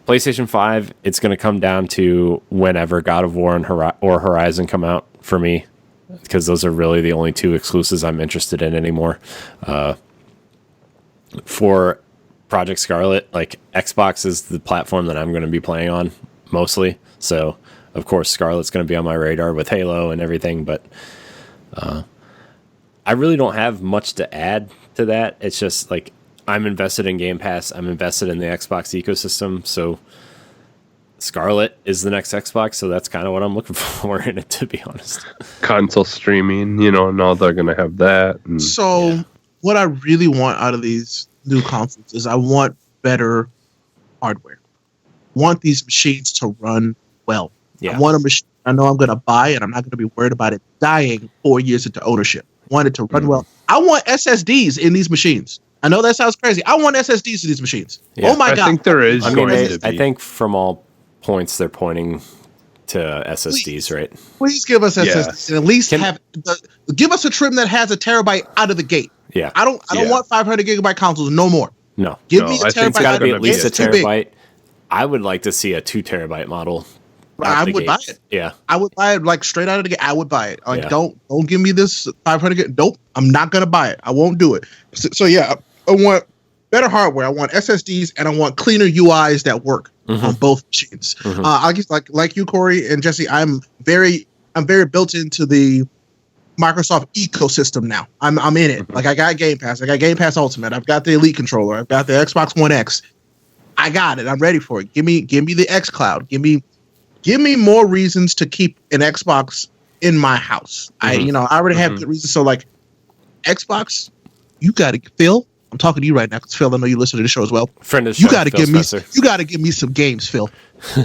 PlayStation 5, it's going to come down to whenever God of War or Horizon come out for me, because those are really the only two exclusives I'm interested in anymore. For Project Scarlet, like Xbox is the platform that I'm going to be playing on mostly. So, of course, Scarlet's going to be on my radar with Halo and everything, but I really don't have much to add to that. It's just like I'm invested in Game Pass. I'm invested in the Xbox ecosystem. So Scarlet is the next Xbox. So that's kind of what I'm looking for in it, to be honest. Console streaming, and all they're going to have that. And, what I really want out of these new consoles is I want better hardware. I want these machines to run well. Yeah. I want a machine I know I'm going to buy and I'm not going to be worried about it dying 4 years into ownership. I want it to run well. I want SSDs in these machines. I know that sounds crazy. I want SSDs in these machines. Yeah. Oh my God. I think there is going to be. I think from all points they're pointing to SSDs, right? Please give us SSDs and at least give us a trim that has a terabyte out of the gate. Yeah. I don't want 500 gigabyte consoles no more. No. Give me a terabyte. It's got to be at least a terabyte. I would like to see a 2 terabyte model. I would buy it. Yeah. I would buy it like straight out of the gate. I would buy it. Like don't give me this 500. Nope. I'm not going to buy it. I won't do it. So yeah, I want better hardware. I want SSDs and I want cleaner UIs that work on both machines. I guess like you, Corey and Jesse, I'm very built into the Microsoft ecosystem now. I'm in it. Like I got Game Pass. I got Game Pass Ultimate. I've got the Elite controller. I've got the Xbox One X. I got it. I'm ready for it. Give me the X Cloud. Give me more reasons to keep an Xbox in my house. I already have good reasons. So like Xbox, you got to Phil. I'm talking to you right now because Phil, I know you listen to the show as well. Friend of the show, you got to give me some games, Phil.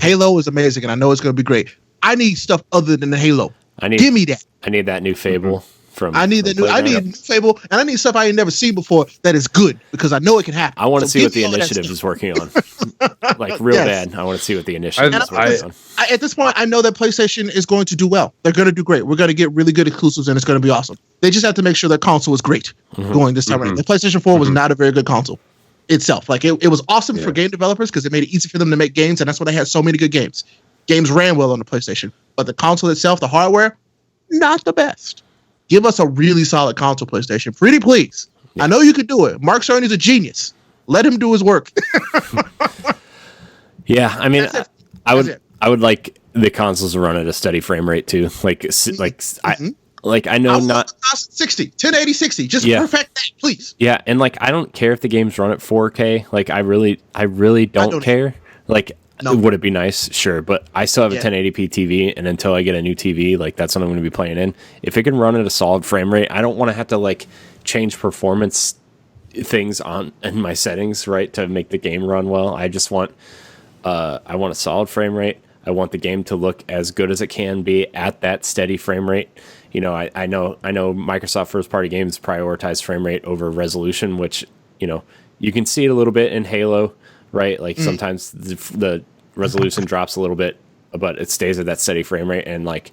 Halo is amazing, and I know it's going to be great. I need stuff other than the Halo. Give me that. I need that new Fable. I need new Fable, and I need stuff I ain't never seen before that is good because I know it can happen. I want to see what the initiative is working on, like real bad. I want to see what the initiative is working on. At this point, I know that PlayStation is going to do well. They're going to do great. We're going to get really good exclusives, and it's going to be awesome. They just have to make sure their console is great going this time around. The PlayStation 4 was not a very good console itself. Like it was awesome for game developers because it made it easy for them to make games, and that's why they had so many good games. Games ran well on the PlayStation, but the console itself, the hardware, not the best. Give us a really solid console, PlayStation. Pretty please. Yeah. I know you could do it. Mark Cerny's a genius. Let him do his work. Yeah, I mean, I would like the consoles to run at a steady frame rate too. Like like I know not 1080 60. Just perfect that, please. Yeah, and like I don't care if the games run at 4K. Like I really don't care. Like would it be nice? Sure, but I still have a 1080p TV, and until I get a new TV, like that's what I'm going to be playing in. If it can run at a solid frame rate, I don't want to have to like change performance things in my settings, right, to make the game run well. I just want I want a solid frame rate. I want the game to look as good as it can be at that steady frame rate. You know, I know Microsoft first party games prioritize frame rate over resolution, which, you know, you can see it a little bit in Halo, right? Like sometimes the resolution drops a little bit, but it stays at that steady frame rate. And like,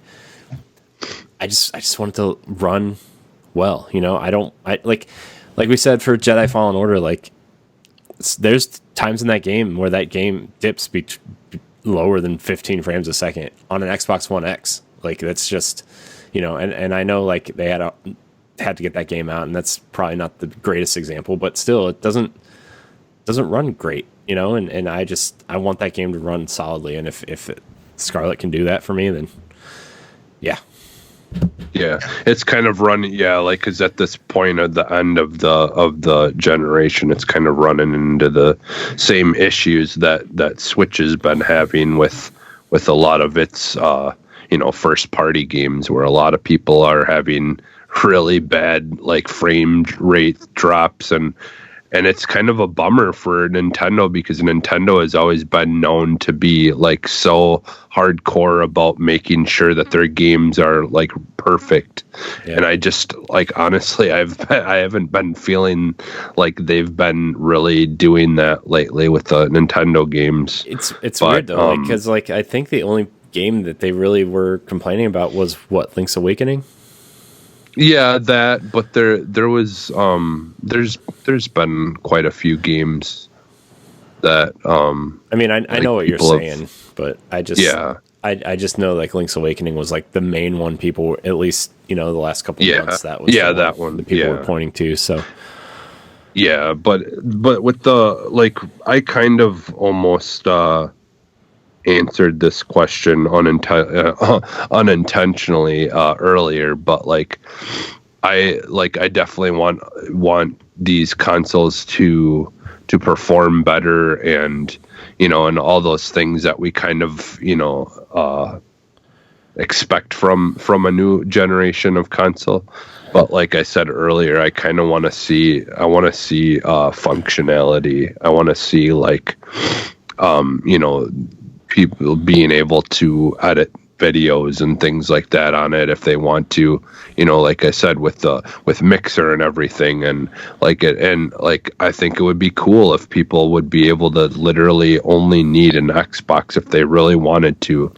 I just want it to run well. You know, like we said for Jedi Fallen Order, like there's times in that game where that game dips lower than 15 frames a second on an Xbox One X. Like that's just, you know, and I know like they had to get that game out, and that's probably not the greatest example, but still it doesn't run great, you know, and I want that game to run solidly, and if Scarlet can do that for me, then yeah. Yeah, it's kind of running. Yeah, like because at this point at the end of the generation, it's kind of running into the same issues that Switch has been having with a lot of its first party games, where a lot of people are having really bad like frame rate drops, and it's kind of a bummer for Nintendo, because Nintendo has always been known to be like so hardcore about making sure that their games are like perfect. Yeah. And I just like, honestly, I haven't been feeling like they've been really doing that lately with the Nintendo games. It's weird though, because like I think the only game that they really were complaining about was Link's Awakening. Yeah, that, but there was there's been quite a few games that I mean, I know what you're saying, but I just know like Link's Awakening was like the main one people were, at least, you know, the last couple of months, that was that one the people were pointing to. So yeah, but with the like, I kind of almost answered this question unintentionally earlier, but like I definitely want these consoles to perform better, and you know, and all those things that we kind of, you know, expect from a new generation of console. But like I said earlier, I kind of want to see functionality. I want to see like you know, people being able to edit videos and things like that on it if they want to, you know, like I said, with Mixer and everything, and like I think it would be cool if people would be able to literally only need an Xbox if they really wanted to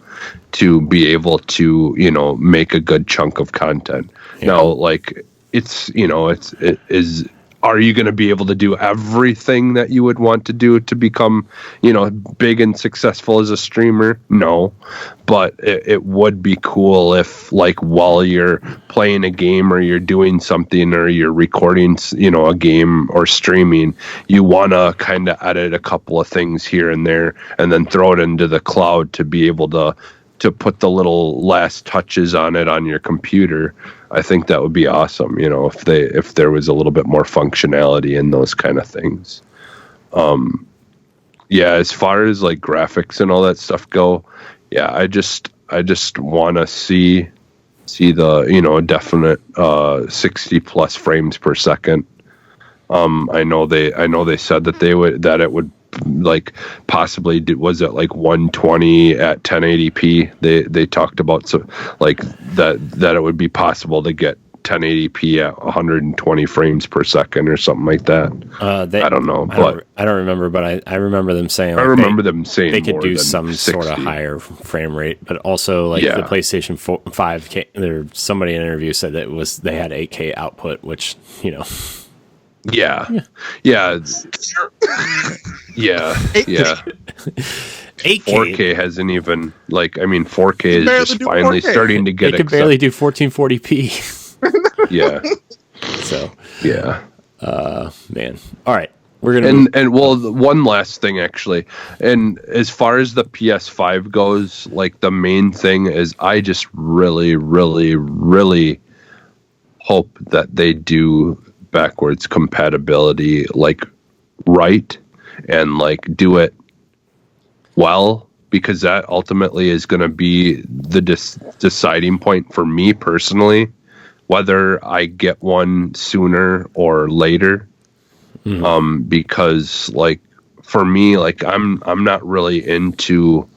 be able to, you know, make a good chunk of content. Yeah. Now, like it's, you know, it is. Are you going to be able to do everything that you would want to do to become, you know, big and successful as a streamer? No, but it would be cool if, like, while you're playing a game or you're doing something or you're recording, you know, a game or streaming, you want to kind of edit a couple of things here and there and then throw it into the cloud to be able to put the little last touches on it on your computer. I think that would be awesome, you know, if there was a little bit more functionality in those kind of things. Yeah, as far as like graphics and all that stuff go, yeah, I just want to see the, you know, definite 60 plus frames per second. I know they said that it would like possibly was it like 120 at 1080p. They talked about, so like that it would be possible to get 1080p at 120 frames per second or something like that. I don't know, but I don't remember, but I remember them saying. Like, them saying they could do some 60. Sort of higher frame rate, but also like the PlayStation 5K. Somebody in an interview said that they had 8K output, which, you know. Yeah. 4K hasn't even, like, I mean, 4K is just finally 4K. Starting to get. They can barely do 1440p. Yeah. So. Yeah. Man. All right. We're gonna and well, one last thing actually, and as far as the PS5 goes, like the main thing is I just really, really, really hope that they do backwards compatibility like right and like do it well, because that ultimately is going to be the deciding point for me personally, whether I get one sooner or later. Because like for me, like I'm not really into,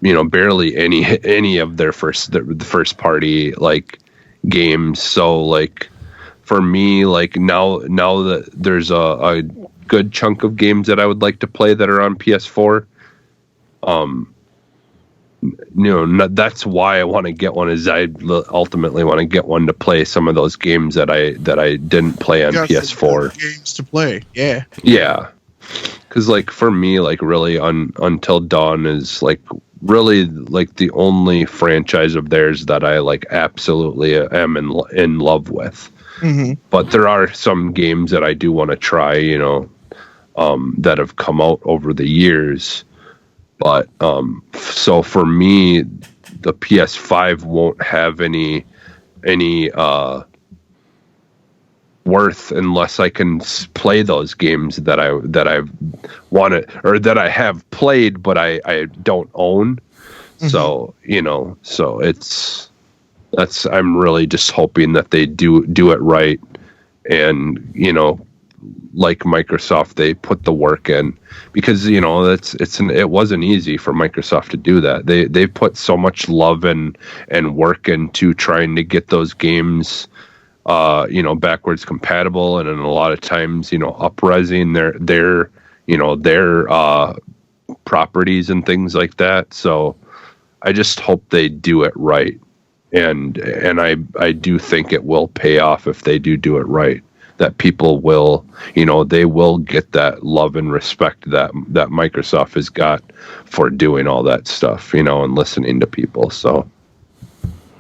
barely any of their the first party like games. So like for me, like now that there's a good chunk of games that I would like to play that are on PS4. That's why I want to get one. Is I ultimately want to get one to play some of those games that I didn't play on PS4. Games to play, yeah. Because like for me, like really, Until Dawn is like really like the only franchise of theirs that I like absolutely am in love with. But there are some games that I do want to try, that have come out over the years. But so for me, the PS5 won't have any worth unless I can play those games that I've wanted or that I have played, but I don't own. So I'm really just hoping that they do it right, and like Microsoft, they put the work in, because it wasn't easy for Microsoft to do that. They put so much love and work into trying to get those games backwards compatible, and in a lot of times up-resing their properties and things like that. So I just hope they do it right, and I do think it will pay off if they do it right. That people will, they will get that love and respect that Microsoft has got for doing all that stuff, and listening to people. So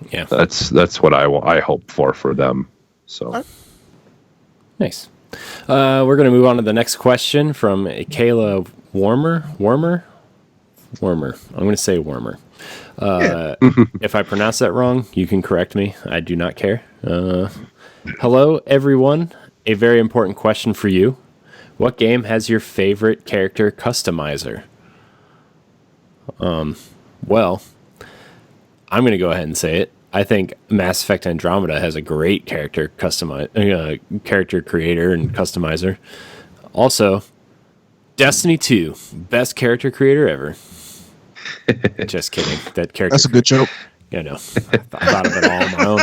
yeah, that's what I hope for them. So nice. We're going to move on to the next question from Kayla Warmer. I'm going to say Warmer. If I pronounce that wrong, you can correct me. I do not care. Hello, everyone. A very important question for you. What game has your favorite character customizer? Well, I'm going to go ahead and say it. I think Mass Effect Andromeda has a great character character creator and customizer. Also, Destiny 2, best character creator ever. Just kidding. That character. That's a good joke. I know. I thought of it all on my own.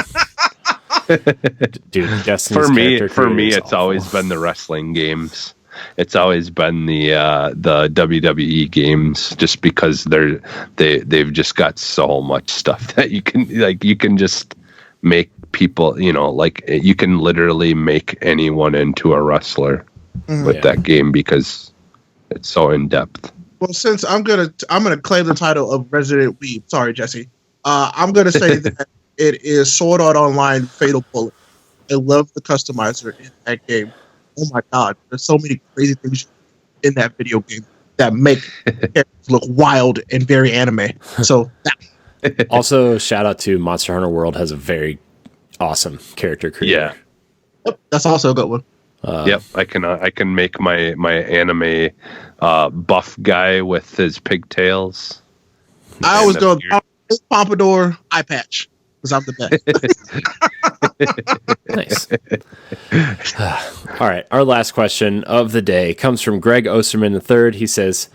Dude, Destiny's for me, it's awful. always been the wrestling games. It's always been the WWE games, just because they've just got so much stuff that you can just make people, you can literally make anyone into a wrestler with that game, because it's so in depth. Well, since I'm gonna claim the title of Resident Weeb. Sorry, Jesse. I'm gonna say that it is Sword Art Online Fatal Bullet. I love the customizer in that game. Oh my god, there's so many crazy things in that video game that make characters look wild and very anime. So also, shout out to Monster Hunter World, has a very awesome character creator. Yep, that's also a good one. Yep, I can make my anime buff guy with his pigtails. I always go pompadour eye patch, because I'm the best. Nice. All right, our last question of the day comes from Greg Osterman III. He says,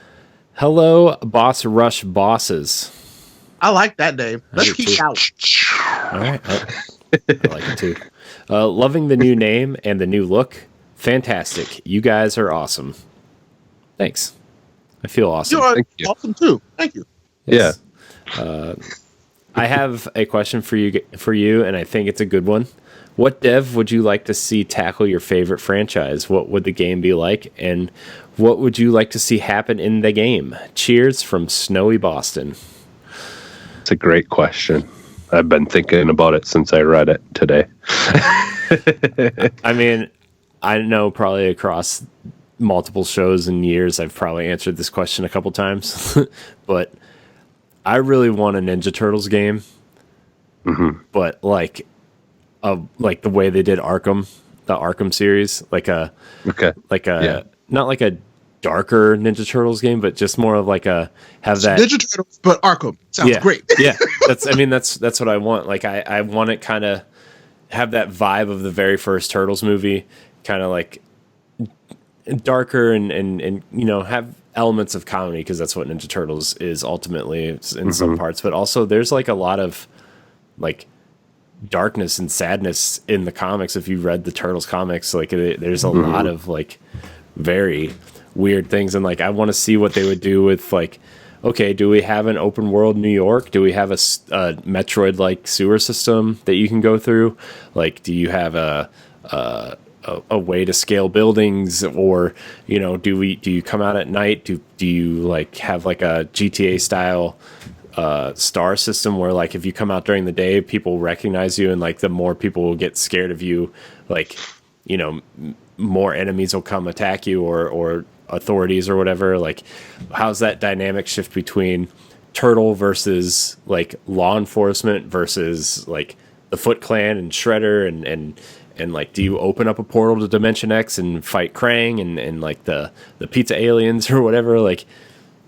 "Hello, Boss Rush bosses." I like that name. Let's keep out. All right, I like it too. Loving the new name and the new look. Fantastic. You guys are awesome. Thanks. I feel awesome. You are awesome too. Thank you. Yes. Yeah. I have a question for you, and I think it's a good one. What dev would you like to see tackle your favorite franchise? What would the game be like, and what would you like to see happen in the game? Cheers from Snowy Boston. It's a great question. I've been thinking about it since I read it today. I mean, I know probably across multiple shows and years, I've probably answered this question a couple times, but I really want a Ninja Turtles game, but like like the way they did Arkham, the Arkham series, like a not like a darker Ninja Turtles game, but just more of like a Ninja Turtles, but Arkham sounds great. Yeah, that's what I want. Like I want it kind of have that vibe of the very first Turtles movie, kind of like darker and have elements of comedy, because that's what Ninja Turtles is ultimately in some parts, but also there's like a lot of like darkness and sadness in the comics. If you read the Turtles comics, like there's a lot of like very weird things, and like I want to see what they would do with like, okay, do we have an open world New York? Do we have a Metroid like sewer system that you can go through? Like, do you have a way to scale buildings, or do you come out at night? Do you like have like a GTA style star system where like if you come out during the day, people recognize you, and like the more people will get scared of you, like more enemies will come attack you, or authorities or whatever. Like, how's that dynamic shift between Turtle versus like law enforcement versus like the Foot Clan and Shredder, and like, do you open up a portal to Dimension X and fight Krang and like the pizza aliens or whatever? Like,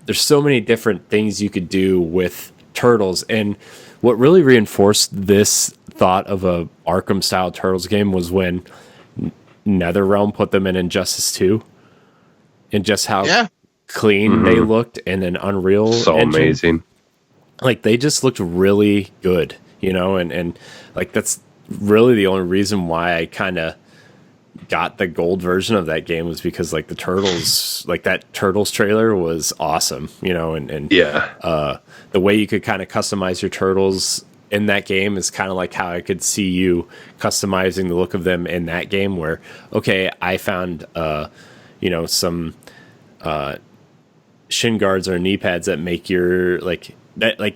there's so many different things you could do with Turtles. And what really reinforced this thought of a Arkham style Turtles game was when NetherRealm put them in Injustice 2, and just how clean they looked in an Unreal engine. Amazing. Like, they just looked really good, and like that's really the only reason why I kind of got the gold version of that game, was because like the Turtles, like that Turtles trailer was awesome, and the way you could kind of customize your Turtles in that game is kind of like how I could see you customizing the look of them in that game, where, okay, I found some shin guards or knee pads that make your like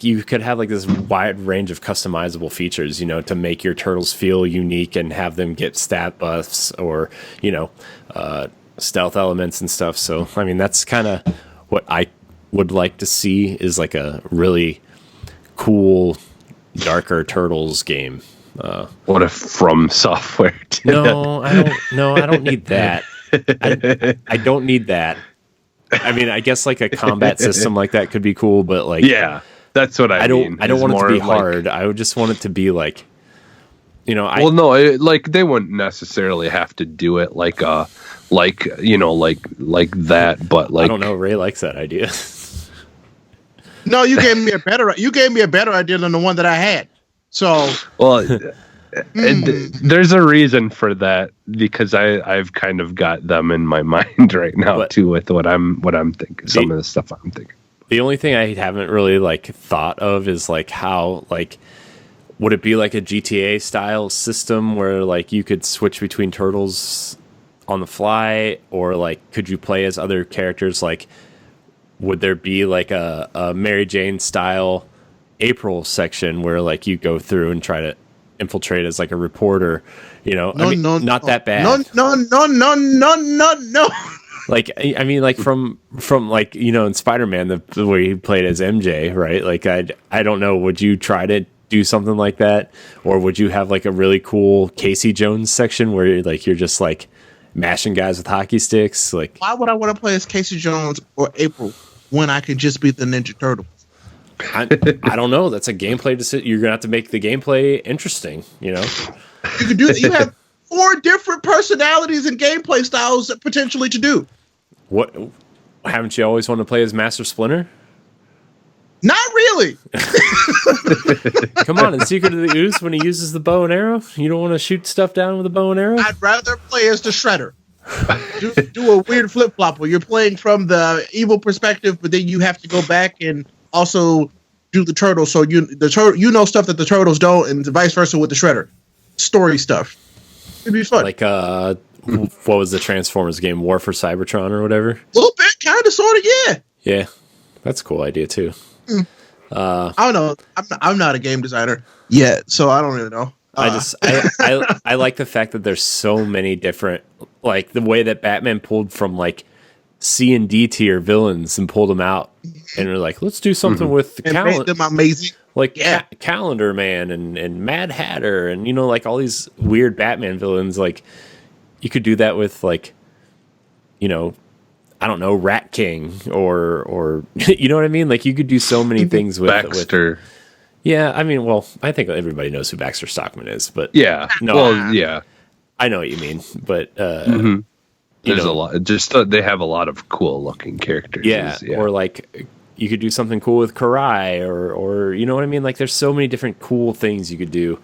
you could have like this wide range of customizable features, to make your Turtles feel unique and have them get stat buffs or, stealth elements and stuff. So, I mean, that's kind of what I would like to see, is like a really cool, darker Turtles game. What if From Software did I don't need that. I don't need that. I mean, I guess like a combat system like that could be cool, but like, that's what I mean. I don't want it to be hard. I would just want it to be like, like they wouldn't necessarily have to do it like that, but like, I don't know. Ray likes that idea. No, you gave me a better idea than the one that I had. So, and there's a reason for that, because I've kind of got them in my mind right now too, with what I'm thinking. Some of the stuff I'm thinking. The only thing I haven't really like thought of is like how, like, would it be like a GTA style system where like you could switch between Turtles on the fly, or like could you play as other characters? Like, would there be like a Mary Jane style April section where like you go through and try to infiltrate as like a reporter, not that bad. No. Like, I mean, like from like, in Spider-Man, the way he played as MJ, right? Like, I don't know. Would you try to do something like that, or would you have like a really cool Casey Jones section where you're just like mashing guys with hockey sticks? Like, why would I want to play as Casey Jones or April when I could just be the Ninja Turtle? I don't know. That's a gameplay decision. You're gonna have to make the gameplay interesting. You could do that. You have 4 different personalities and gameplay styles potentially to do. What? Haven't you always wanted to play as Master Splinter? Not really. Come on, in Secret of the Ooze, when he uses the bow and arrow, you don't want to shoot stuff down with a bow and arrow? I'd rather play as the Shredder. do a weird flip flop where you're playing from the evil perspective, but then you have to go back and also do the Turtle, so stuff that the Turtles don't, and vice versa with the Shredder. Story stuff. It'd be fun. Like, what was the Transformers game? War for Cybertron or whatever? A little bit, kind of, sort of, yeah. Yeah, that's a cool idea too. I don't know. I'm not a game designer yet, so I don't really know. I like the fact that there's so many different, like the way that Batman pulled from like C and D tier villains and pulled them out, and we're like, let's do something with the and Calendar. made them amazing. Like Calendar Man and Mad Hatter and, you know, like all these weird Batman villains. Like, you could do that with, like, you know, I don't know, Rat King or you know what I mean? Like, you could do so many things with Baxter. Yeah, I mean, well, I think everybody knows who Baxter Stockman is, but yeah, no, well, yeah, I know what you mean, but there's a lot. Just they have a lot of cool looking characters. Yeah, or like you could do something cool with Karai, or you know what I mean. Like, there's so many different cool things you could do.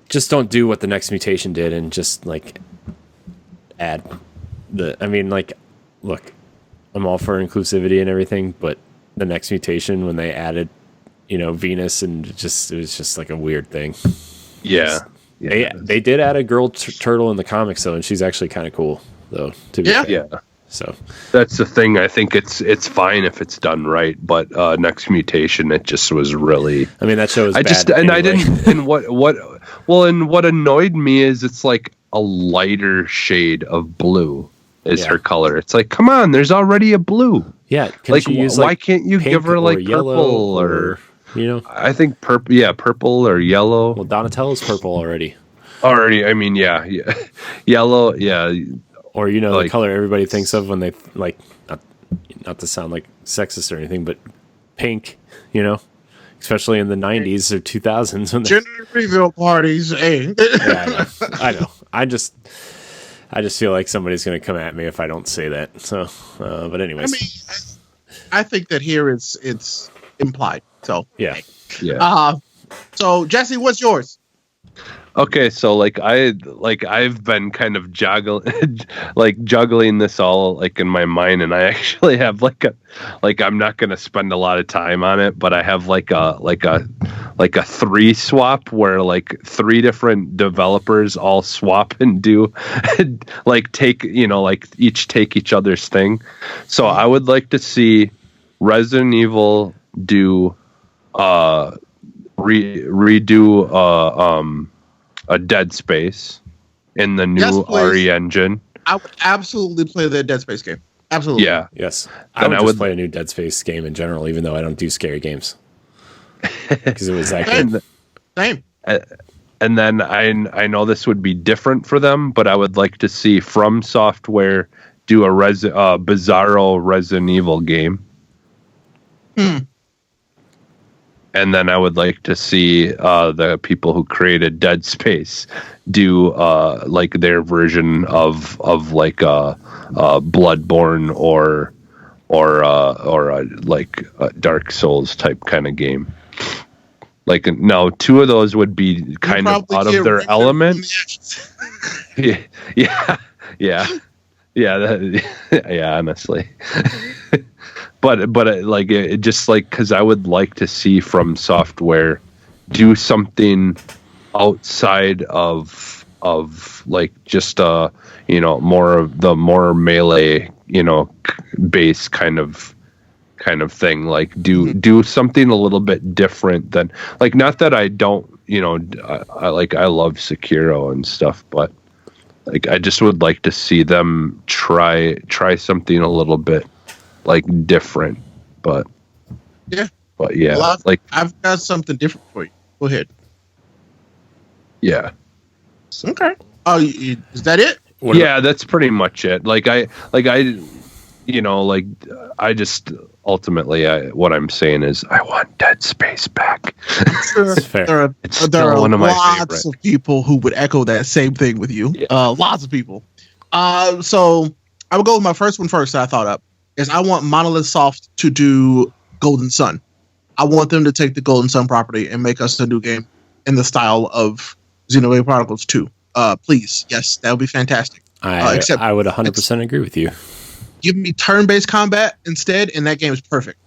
Just don't do what the Next Mutation did, and just like add the. I mean, like, look, I'm all for inclusivity and everything, but the Next Mutation, when they added, you know, Venus, and it was just like a weird thing. Yeah. They did add a girl turtle in the comics though, and she's actually kind of cool though. To be fair. Yeah. So that's the thing. I think it's fine if it's done right, but Next Mutation, it just was really. I mean, that show was. I didn't. And what annoyed me is it's like a lighter shade of blue is her color. It's like, come on, there's already a blue. Yeah, like why can't you give her like purple or you know? I think purple. Yeah, purple or yellow. Well, Donatello's purple already. I mean, yeah, yellow. Yeah. Or, you know, like, the color everybody thinks of when they, like, not to sound like sexist or anything, but pink, you know, especially in the 90s or 2000s. When gender reveal parties. Hey. Yeah, I know. I just feel like somebody's going to come at me if I don't say that. So, but anyways. I mean, I think that here it's implied. So, yeah. Hey. Yeah. So, Jesse, what's yours? Okay, so I've been kind of juggling this all like in my mind, and I actually have I'm not gonna spend a lot of time on it, but I have like a 3 swap where like 3 different developers all swap and do like take, you know, like each take each other's thing. So I would like to see Resident Evil do redo a Dead Space in the new RE engine. I would absolutely play the Dead Space game. Absolutely. Yeah. Yes. I would play a new Dead Space game in general, even though I don't do scary games. Because it was that good. Same. And then I know this would be different for them, but I would like to see From Software do a Bizarro Resident Evil game. And then I would like to see the people who created Dead Space do like their version of like Bloodborne or like a Dark Souls type kind of game. Like, now 2 of those would be kind of out of their element. Yeah. Honestly. But like it just like, because I would like to see From Software do something outside of like just you know, more melee, you know, base kind of thing. Like do something a little bit different than, like, not that I don't, you know, I love Sekiro and stuff, but like I just would like to see them try something a little bit like different, but yeah, well, I've got something different for you. Go ahead. Yeah. Okay. Oh, is that it? Yeah, that's pretty much it. You know, like I just ultimately, what I'm saying is I want Dead Space back. There are one of my lots of people who would echo that same thing with you. Yeah. Lots of people. So I will go with my first one first that I thought up. Is I want Monolith Soft to do Golden Sun. I want them to take the Golden Sun property and make us a new game in the style of Xenoblade Chronicles 2. Please, yes, that would be fantastic. I would 100% agree with you. Give me turn-based combat instead, and that game is perfect.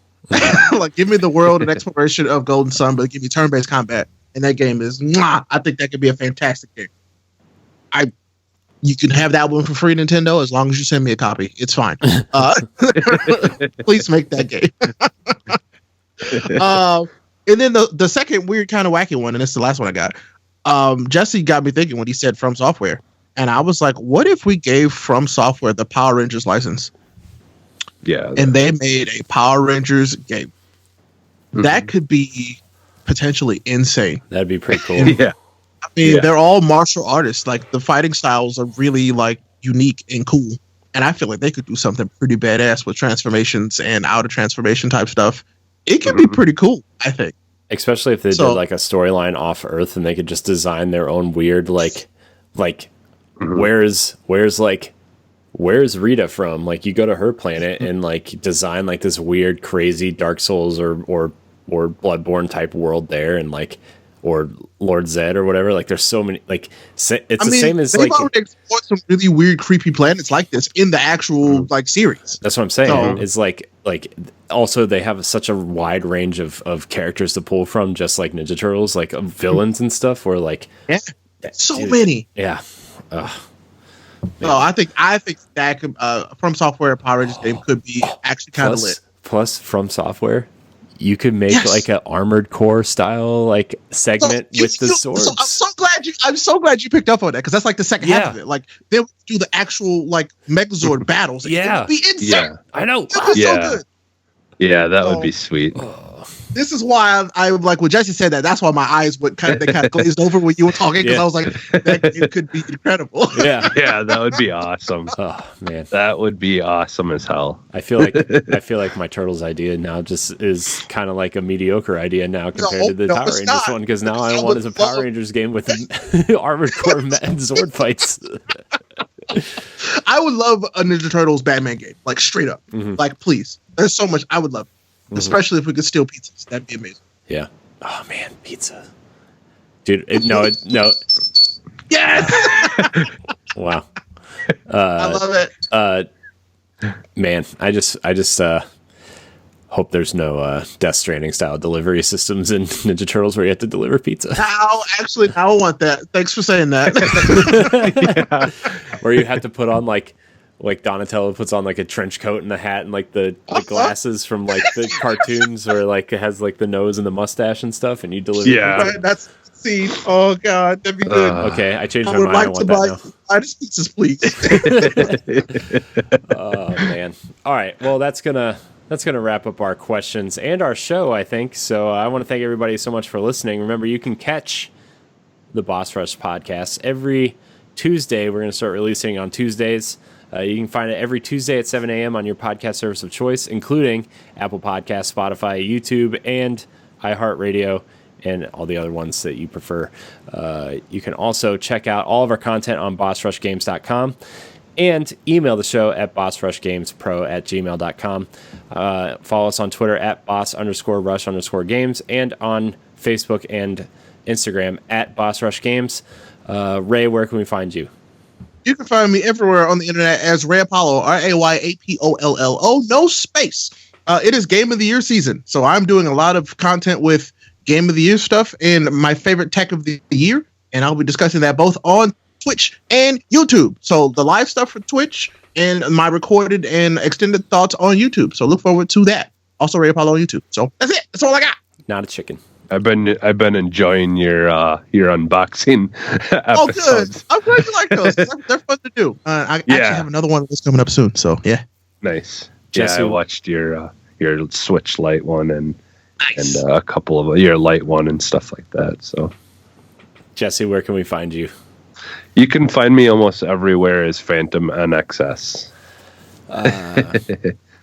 Like, give me the world and exploration of Golden Sun, but give me turn-based combat, and that game is I think that could be a fantastic game. You can have that one for free, Nintendo, as long as you send me a copy. It's fine. Please make that game. And then the second weird kind of wacky one, and it's the last one I got. Jesse got me thinking when he said From Software. And I was like, what if we gave From Software the Power Rangers license? Yeah. And they made a Power Rangers game. that could be potentially insane. That'd be pretty cool. Yeah. I mean, they're all martial artists. Like the fighting styles are really like unique and cool. And I feel like they could do something pretty badass with transformations and out of transformation type stuff. It could be pretty cool, I think. Especially if they did like a storyline off Earth and they could just design their own weird where's Rita from? Like you go to her planet and like design like this weird, crazy Dark Souls or Bloodborne type world there, and like or Lord Zed or whatever. Like there's so many. Like it's the same as they've like already explored some really weird, creepy planets like this in the actual like series. That's what I'm saying. It's like also they have such a wide range of characters to pull from, just like Ninja Turtles, like villains and stuff. Or like many. Yeah. No, I think that could, From Software Power Rangers game could be actually kind of lit. Plus, From Software, you could make like an Armored Core style like segment with the swords. I'm so glad you picked up on that, because that's like the second half of it. Like they would do the actual like Megazord battles. Yeah, it would be insane. Yeah, I know. It would be so good. Yeah, that would be sweet. This is why I like when Jesse said that. That's why my eyes kind of glazed over when you were talking, because I was like, it could be incredible. Yeah, that would be awesome. Oh man, that would be awesome as hell. I feel like my Turtles idea now just is kind of like a mediocre idea now compared to the Power Rangers one, because now I want is a Power Rangers game with Armored Core and sword fights. I would love a Ninja Turtles Batman game, like straight up. Like, please. There's so much I would love. Especially if we could steal pizzas. That'd be amazing. Yeah. Oh man, pizza. Dude, no. Yes! Wow. I love it. Man, I just hope there's no Death Stranding style delivery systems in Ninja Turtles where you have to deliver pizza. Now I want that. Thanks for saying that. Where you have to put on like Donatello puts on like a trench coat and a hat and like the glasses from like the cartoons, or like it has like the nose and the mustache and stuff, and you deliver. Yeah, right, that's the scene. Oh god, that'd be good. Okay, I changed my mind. I want that now. Buy this pizzas, please. Oh man. All right. Well, that's gonna wrap up our questions and our show, I think. So I want to thank everybody so much for listening. Remember, you can catch the Boss Rush podcast every Tuesday. We're going to start releasing on Tuesdays. You can find it every Tuesday at 7 a.m. on your podcast service of choice, including Apple Podcasts, Spotify, YouTube, and iHeartRadio, and all the other ones that you prefer. You can also check out all of our content on bossrushgames.com and email the show at bossrushgamespro@gmail.com. Follow us on Twitter at boss_rush_games, and on Facebook and Instagram at bossrushgames. Ray, where can we find you? You can find me everywhere on the internet as Ray Apollo, RayApollO, no space. It is Game of the Year season, so I'm doing a lot of content with Game of the Year stuff and my favorite tech of the year, and I'll be discussing that both on Twitch and YouTube. So the live stuff for Twitch and my recorded and extended thoughts on YouTube. So look forward to that. Also Ray Apollo on YouTube. So that's it. That's all I got. Not a chicken. I've been enjoying your unboxing episodes. Oh, good. I'm glad you like those. They're fun to do. I actually have another one that's coming up soon. So yeah, nice. Jesse, I watched your Switch Lite one and a couple of your Lite one and stuff like that. So, Jesse, where can we find you? You can find me almost everywhere as Phantom NXS.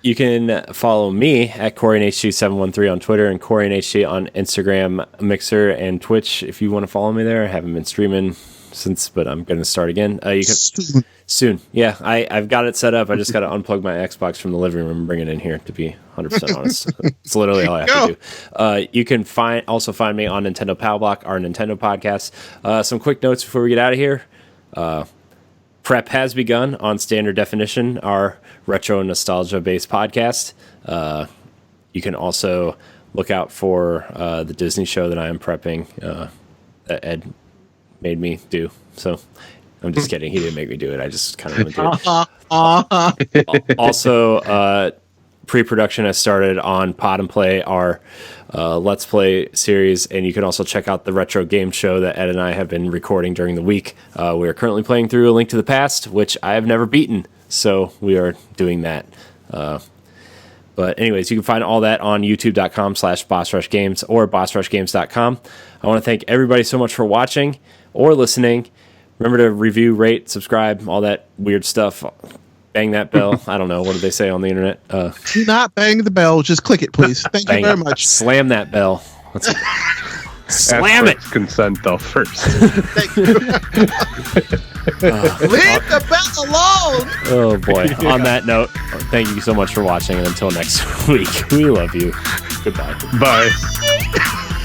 You can follow me at CoreyNHG713 on Twitter and CoreyNHG on Instagram, Mixer, and Twitch. If you want to follow me there, I haven't been streaming since, but I'm going to start again. You can soon. Yeah, I've got it set up. I just got to unplug my Xbox from the living room and bring it in here. To be 100% honest, it's literally all I have to do. You can also find me on Nintendo Power Block, our Nintendo podcast. Some quick notes before we get out of here. Prep has begun on Standard Definition, our retro nostalgia based podcast. You can also look out for the Disney show that I am prepping that Ed made me do. So I'm just kidding. He didn't make me do it. I just kind of want to do it. Also, pre-production has started on Pod and Play, our Let's Play series, and you can also check out the retro game show that Ed and I have been recording during the week. We are currently playing through A Link to the Past, which I have never beaten, so we are doing that. But But anyways, you can find all that on youtube.com/bossrushgames or bossrushgames.com. I want to thank everybody so much for watching or listening. Remember to review, rate, subscribe, all that weird stuff. Bang that bell. I don't know. What did they say on the internet? Do not bang the bell. Just click it, please. Thank you very much. Slam that bell. Slam it. Consent though first. Thank you. Leave the bell alone. Oh boy. On that note, thank you so much for watching, and until next week, we love you. Goodbye. Bye.